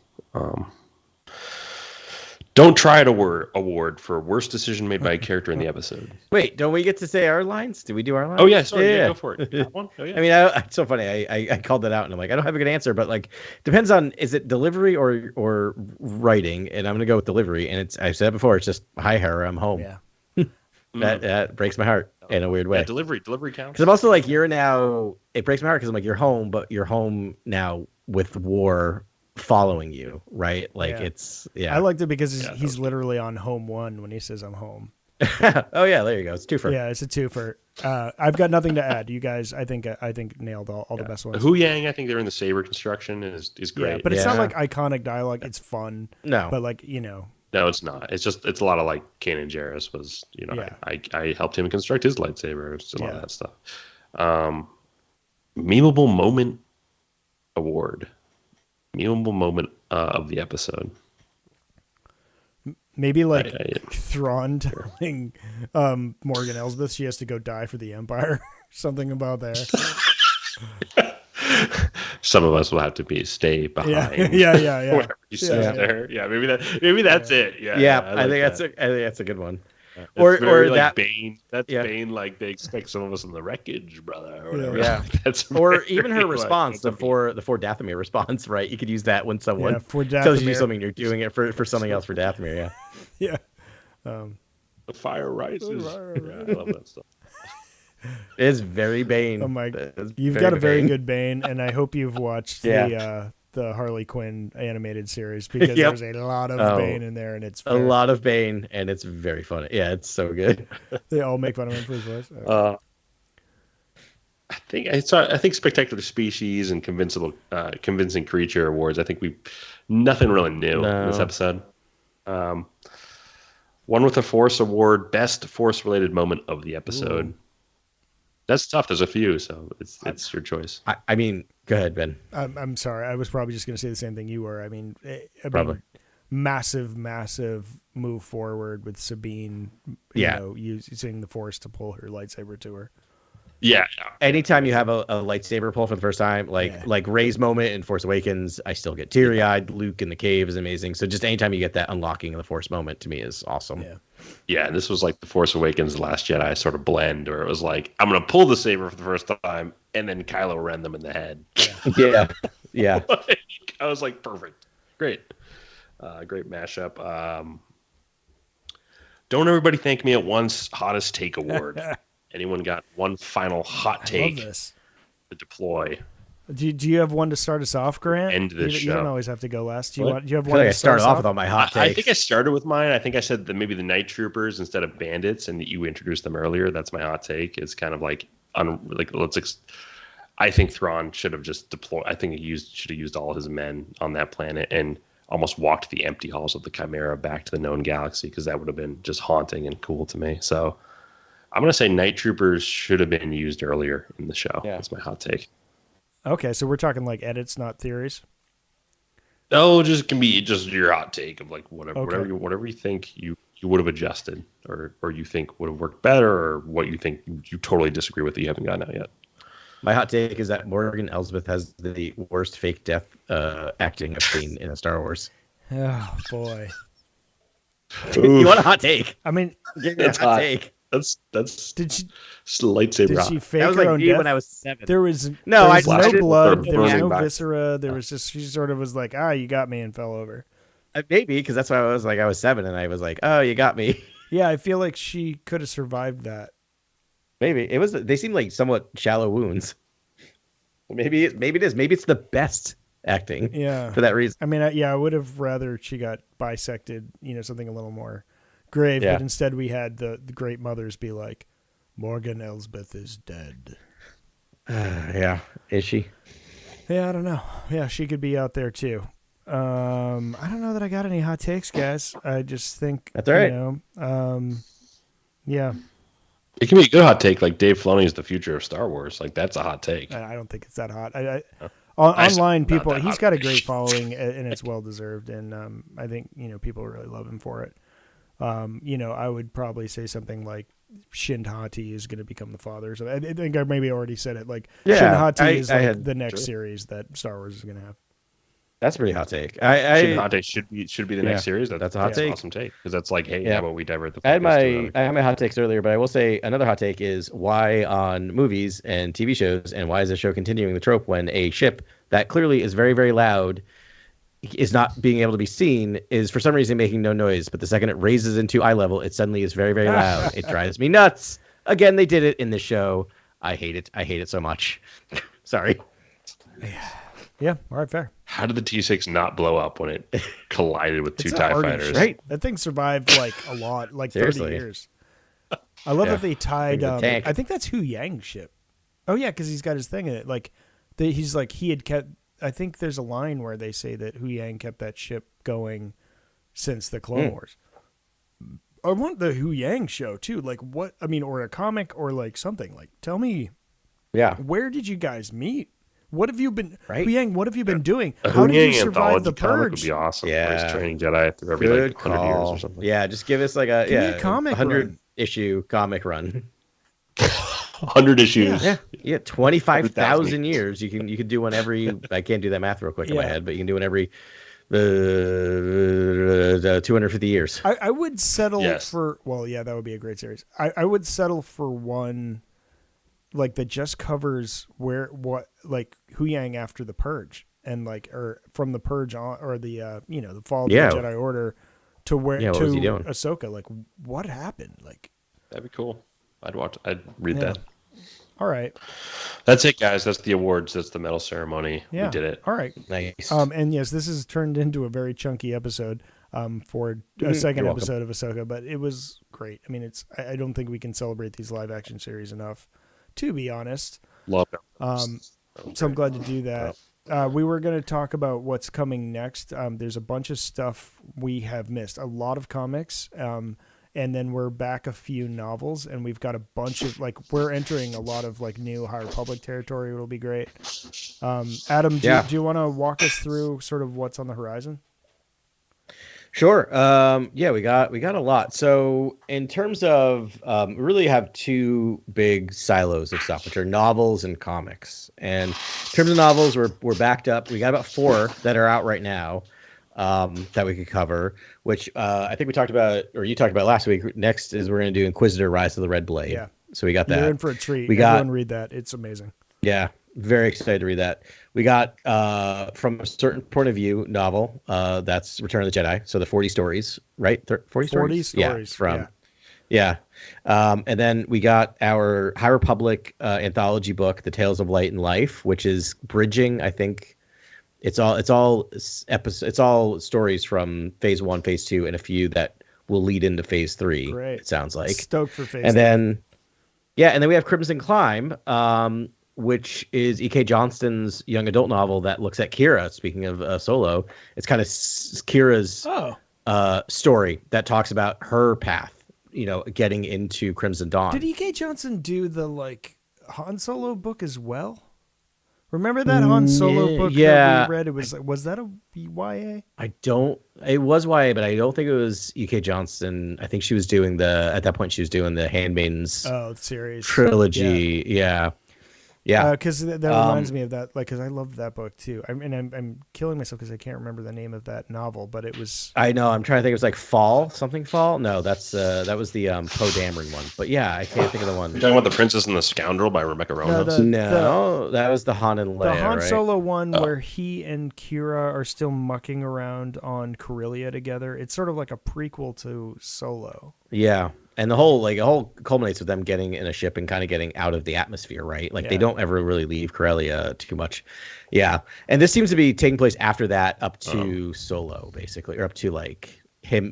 Don't Try It award for worst decision made by a character in the episode. Wait, don't we get to say our lines? Do we do our lines? Oh yeah, sorry, yeah. Go for it. That one? Oh, yeah. I mean, it's so funny. I called that out, and I'm like, I don't have a good answer, but like, depends on is it delivery or writing, and I'm gonna go with delivery. And I said before, it's just hi Hera, I'm home. Yeah. That breaks my heart in a weird way. Yeah, delivery counts. Because I'm also like, it breaks my heart because I'm like, you're home, but you're home now with war following you, right? Like I liked it because he's literally on home one when he says I'm home. Oh yeah, there you go. It's twofer. Yeah, it's a twofer. I've got nothing to add. You guys, I think nailed all the best ones. Hu Yang, I think they're in the saber construction is great. Yeah, but it's not like iconic dialogue. It's fun. No, but like No, it's not. It's a lot of like Kanan Jarrus was. I helped him construct his lightsaber. It's a lot of that stuff. Memeable moment award. Memeable moment of the episode. Maybe like Thrawn telling Morgan Elsbeth she has to go die for the Empire. Something about there. Some of us will have to stay behind. Yeah. Whatever you said there. Yeah, maybe that's it. Yeah. I think that's a good one. Or like that Bane. That's Bane. Like they expect some of us in the wreckage, brother. Or whatever. Yeah. That's or even her response, the Ford Dathomir response, right? You could use that when someone tells you something, you're doing it for something else for Dathomir. Yeah. The fire rises. I love that stuff. It's very Bane. Oh my! You've got a very good Bane, and I hope you've watched the Harley Quinn animated series because there's a lot of Bane in there, and it's a lot of Bane, and it's very funny. Yeah, it's so good. They all make fun of him for his voice. I think Spectacular Species and Convincing Creature awards. I think nothing really new in this episode. One with a Force award, best Force related moment of the episode. Ooh. That's tough. There's a few, so it's your choice. I mean, go ahead, Ben. I'm sorry. I was probably just going to say the same thing you were. I mean, massive move forward with Sabine. Using the Force to pull her lightsaber to her. Yeah. Anytime you have a lightsaber pull for the first time, like Rey's moment in Force Awakens, I still get teary-eyed. Luke in the cave is amazing. So just anytime you get that unlocking of the Force moment, to me is awesome. Yeah, and this was like the Force Awakens, The Last Jedi sort of blend, where it was like, I'm going to pull the saber for the first time, and then Kylo ran them in the head. Yeah. I was like, perfect. Great. Great mashup. Don't everybody thank me at once, hottest take award. Anyone got one final hot take to deploy? Do you have one to start us off, Grant? End this show. You don't always have to go last. Do you have one? I started off with all my hot takes. I think I started with mine. I think I said that maybe the Night Troopers instead of bandits, and that you introduced them earlier. That's my hot take. It's kind of like I think Thrawn should have just deployed. I think he should have used all his men on that planet and almost walked the empty halls of the Chimera back to the known galaxy, because that would have been just haunting and cool to me. So I'm going to say Night Troopers should have been used earlier in the show. Yeah. That's my hot take. Okay, so we're talking like edits, not theories? No, just can be just your hot take of like whatever you think you would have adjusted or you think would have worked better, or what you think you totally disagree with that you haven't gotten out yet. My hot take is that Morgan Elsbeth has the worst fake death acting I've seen in a Star Wars. Oh, boy. You want a hot take? I mean, give me a hot take. That's did she lightsaber. Did she fake that was her like own me death? when I was 7. There was no blood. There was no viscera. There was just, she sort of was like, you got me, and fell over. Maybe because that's why I was like, I was 7 and I was like, oh, you got me. Yeah, I feel like she could have survived that. Maybe it was. They seemed like somewhat shallow wounds. Maybe it is. Maybe it's the best acting. Yeah. For that reason. I mean, I would have rather she got bisected. Something a little more grave, but instead we had the great mothers be like, Morgan Elsbeth is dead. Yeah. Is she? Yeah, I don't know. Yeah, she could be out there too. I don't know that I got any hot takes, guys. I just think that's all right. Yeah. It can be a good hot take, like Dave Filoni is the future of Star Wars. Like, that's a hot take. I don't think it's that hot. Online, people, he's got a great following, and it's well deserved. And I think people really love him for it. I would probably say something like Shin Hati is going to become the father. So I think I maybe already said it. Like Shin Hati is like the next series that Star Wars is going to have. That's a pretty hot take. Shin Hati should be the next series. That's a hot take. Awesome take, because that's like, hey, how about we divert the? I had my hot takes earlier, but I will say another hot take is why on movies and TV shows, and why is the show continuing the trope when a ship that clearly is very, very loud is not being able to be seen, is for some reason making no noise, but the second it raises into eye level, it suddenly is very, very loud. It drives me nuts. Again, they did it in the show. I hate it. I hate it so much. Sorry. Yeah. All right. Fair. How did the T6 not blow up when it collided with two It's TIE an arty fighters? ship. Right. That thing survived like a lot, like 30 Seriously. years. I love that they tied. Thing's a tank. I think that's Hu Yang's ship. Oh yeah, because he's got his thing in it. Like, he's like he had kept. I think there's a line where they say that Hu Yang kept that ship going since the Clone Wars. I want the Hu Yang show too. Like what? I mean, or a comic, or like something. Like, tell me, where did you guys meet? What have you been, Right? Hu Yang? What have you been doing? A How Hu did you Yang survive the anthology comic would purge? be awesome. Yeah. Where he's training Jedi through every Good 100 years call. or something. Yeah, just give us like Give me a comic 100 run. issue comic run. 100 issues. Yeah, 25,000 years. You could do one every. I can't do that math real quick in my head, but you can do one every 250 years. I would settle Yes. for. Well, yeah, that would be a great series. I would settle for one, like that just covers like Hu Yang after the purge, and like or from the purge on, or the the fall of the Jedi Order to where what to was he doing? Ahsoka. Like what happened? Like That'd be cool. I'd read that. all right, That's it, guys. That's the awards. That's the medal ceremony. yeah, We did it. All right. Nice. And yes, this has turned into a very chunky episode for a second You're episode of Ahsoka, but it was great. I mean, I don't think we can celebrate these live action series enough, to be honest. Love it. So I'm glad to do that. We were going to talk about what's coming next. There's a bunch of stuff we have missed, a lot of comics, and then we're back a few novels, and we've got a bunch of we're entering a lot of new High Republic territory. It'll be great. Adam, do you want to walk us through sort of what's on the horizon? Sure. Yeah, we got a lot. So in terms of, we really have two big silos of stuff, which are novels and comics. And in terms of novels, we're backed up. We got about 4 that are out right now that we could cover, which I think we talked about, or you talked about last week. Next is we're going to do Inquisitor: Rise of the Red Blade. Yeah. So we got that. You're in for a treat. We Everyone read that. It's amazing. Yeah, very excited to read that. We got From a Certain Point of View novel. That's Return of the Jedi. So the 40 stories, right? 40 stories? Yeah. And then we got our High Republic anthology book, The Tales of Light and Life, which is bridging, I think. It's all stories from phase 1, phase 2, and a few that will lead into phase 3. Great. It sounds like. Stoked for phase 3. And then we have Crimson Climb, which is E.K. Johnston's young adult novel that looks at Kira. Speaking of Solo, it's kind of Kira's story that talks about her path, getting into Crimson Dawn. Did E.K. Johnston do the Han Solo book as well? Remember that Han Solo book that we read? It was that a YA? It was YA, but I don't think it was E.K. Johnston. I think she was doing at that point she was doing the Handmaid's series trilogy. Yeah. Because that reminds me of that, because I loved that book too. I'm killing myself because I can't remember the name of that novel, but it was. I know. I'm trying to think. It was Fall. No, that was the Poe Dameron one. But yeah, I can't think of the one. You're talking about The Princess and the Scoundrel by Rebecca Ronos? No, that was the Han and Leia. The Han right? Solo one where he and Kira are still mucking around on Corellia together. It's sort of like a prequel to Solo. Yeah. And the whole culminates with them getting in a ship and kind of getting out of the atmosphere, right? They don't ever really leave Corellia too much. Yeah. And this seems to be taking place after that up to Solo, basically, or up to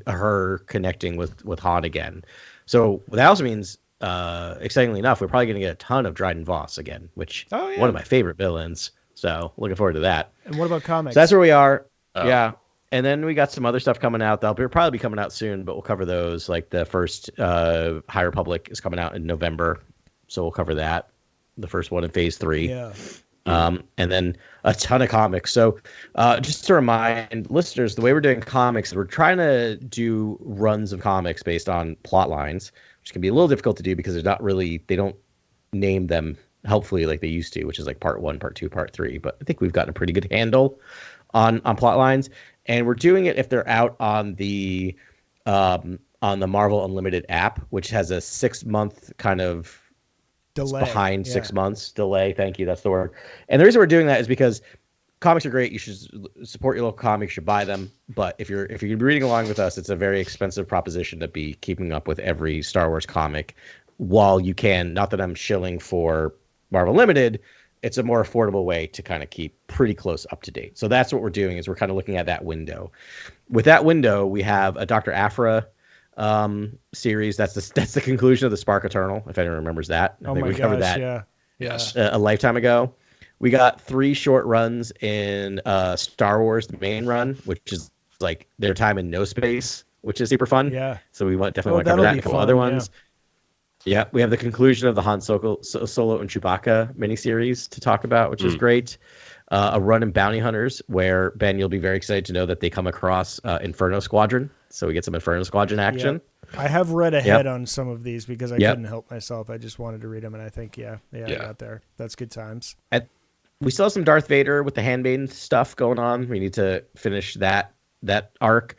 her connecting with Han again. So that also means, excitingly enough, we're probably going to get a ton of Dryden Voss again, which one of my favorite villains. So looking forward to that. And what about comics? So that's where we are. Yeah. And then we got some other stuff coming out. They'll probably be coming out soon, but we'll cover those. Like the first High Republic is coming out in November, so we'll cover that. The first one in phase 3. Yeah. And then a ton of comics. So just to remind listeners, the way we're doing comics, we're trying to do runs of comics based on plot lines, which can be a little difficult to do because they don't name them helpfully like they used to, which is part 1, part 2, part 3. But I think we've gotten a pretty good handle on plot lines. And we're doing it if they're out on the Marvel Unlimited app, which has a 6-month kind of delay. Behind 6 months delay. Thank you. That's the word. And the reason we're doing that is because comics are great. You should support your local comics. You should buy them. But if you're going to be reading along with us, it's a very expensive proposition to be keeping up with every Star Wars comic while you can. Not that I'm shilling for Marvel Limited. it's a more affordable way to kind of keep pretty close up to date. So that's what we're doing, is we're kind of looking at that window. With that window, we have a Dr. Aphra series. That's the conclusion of the Spark Eternal, if anyone remembers that. I think we covered that a lifetime ago. We got 3 short runs in Star Wars, the main run, which is like their time in no space, which is super fun. Yeah. So we definitely want to cover that. A couple other ones. Yeah, we have the conclusion of the Han Solo and Chewbacca miniseries to talk about, which is great. A run in Bounty Hunters, where, Ben, you'll be very excited to know that they come across Inferno Squadron. So we get some Inferno Squadron action. Yep. I have read ahead on some of these because I couldn't help myself. I just wanted to read them, and I think, I got there. That's good times. We still have some Darth Vader with the Handmaiden stuff going on. We need to finish that arc.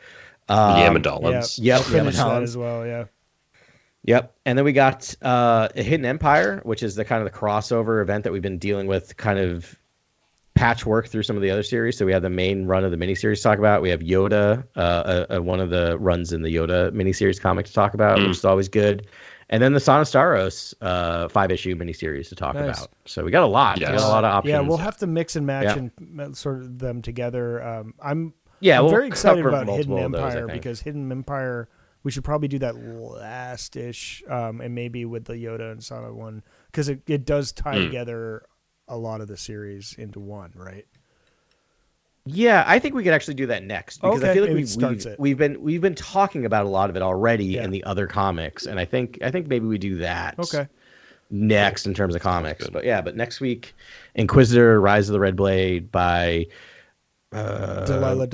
The Amidalans. Yep, finish that as well, yeah. Yep. And then we got a Hidden Empire, which is the kind of the crossover event that we've been dealing with, kind of patchwork through some of the other series. So we have the main run of the miniseries to talk about. We have Yoda, one of the runs in the Yoda miniseries comic to talk about, which is always good. And then the Son of Staros 5-issue miniseries to talk about. So we got a lot. Yes. We got a lot of options. Yeah, we'll have to mix and match and sort of them together. I'm very excited about Hidden Empire because Hidden Empire, we should probably do that last-ish, and maybe with the Yoda and Sana one, because it does tie together a lot of the series into one, right? Yeah, I think we could actually do that next, because I feel like we've been talking about a lot of it already in the other comics, and I think maybe we do that next in terms of comics. But next week, Inquisitor: Rise of the Red Blade by Delilah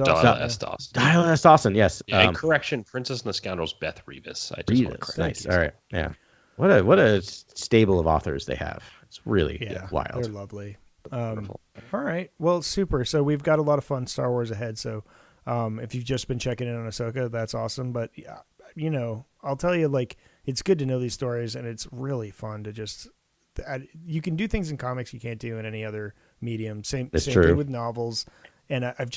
S. Dawson. Delilah S. Dawson, yes. And correction, Princess and the Scoundrels, Beth Revis. I just want to correct. Nice. All right. Yeah. What a stable of authors they have. It's really wild. They're lovely. All right. Well, super. So we've got a lot of fun Star Wars ahead. So if you've just been checking in on Ahsoka, that's awesome. But, I'll tell you, like, it's good to know these stories, and it's really fun to just you can do things in comics you can't do in any other medium. Same thing with novels. And I've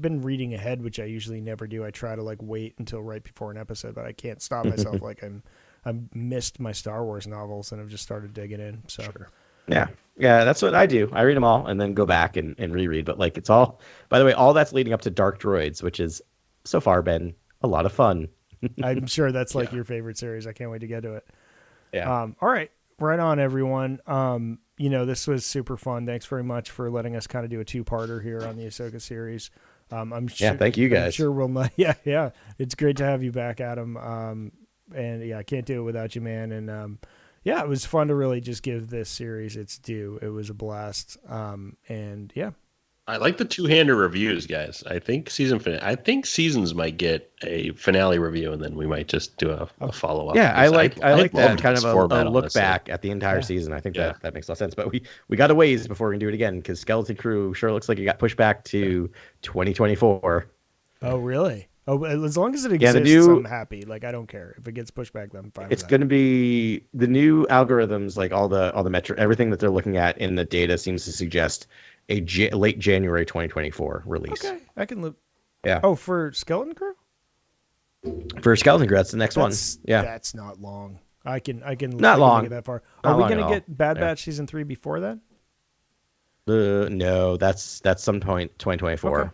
been reading ahead, which I usually never do. I try to wait until right before an episode, but I can't stop myself. I've missed my Star Wars novels and I've just started digging in. So yeah, that's what I do. I read them all and then go back and reread. But it's all, by the way, all that's leading up to Dark Droids, which is so far been a lot of fun. I'm sure that's your favorite series. I can't wait to get to it. Yeah. All right. Right on, everyone. This was super fun. Thanks very much for letting us kind of do a 2-parter here on the Ahsoka series. I'm sure, thank you guys. I'm sure we'll not. Yeah. It's great to have you back, Adam. And I can't do it without you, man. And it was fun to really just give this series its due. It was a blast. I like the 2-hander reviews, guys. I think seasons might get a finale review, and then we might just do a follow up. Yeah, I like that kind of a look back at the entire season. I think that makes a lot of sense. But we got a ways before we can do it again, because Skeleton Crew sure looks like it got pushed back to 2024. Oh, really? Oh, as long as it exists, I'm happy. I don't care if it gets pushed back. Then fine. It's going to be the new algorithms, all the metric, everything that they're looking at in the data seems to suggest a late January 2024 release. Okay, I can live. Yeah. Oh, for Skeleton Crew? For Skeleton Crew, that's the next one. Yeah. That's not long. I can not long. Get that far. Are we going to get Bad Batch season 3 before that? No, that's some point 2024. Okay.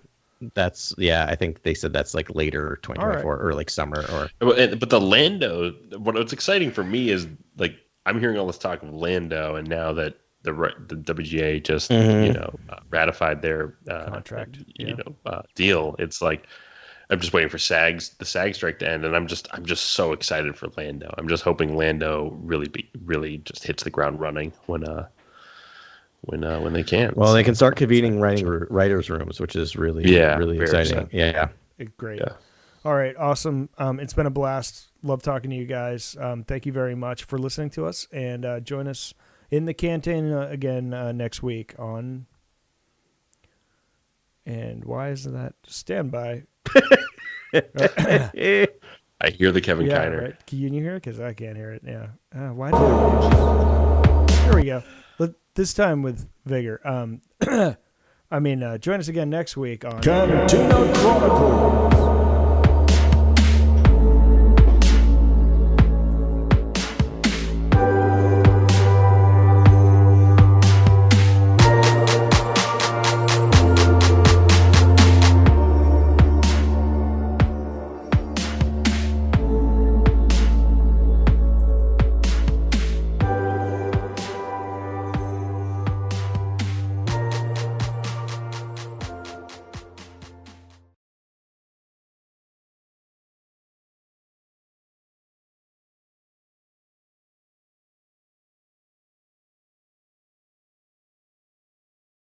That's I think they said that's later 2024 or summer or. But the Lando, what's exciting for me is I'm hearing all this talk of Lando, and now that the WGA just ratified their contract, deal. It's I'm just waiting for the SAG strike to end, and I'm just so excited for Lando. I'm just hoping Lando really just hits the ground running when they can. Well, they can start convening writers' rooms, which is really exciting. Yeah. Great. Yeah. All right, awesome. It's been a blast. Love talking to you guys. Thank you very much for listening to us, and join us in the Cantina again next week on. And why is that? Stand by. I hear the Kevin Kiner. Right. Can you hear it? Because I can't hear it. Yeah. Why did Here we go. This time with vigor. Join us again next week on Cantina Chronicles.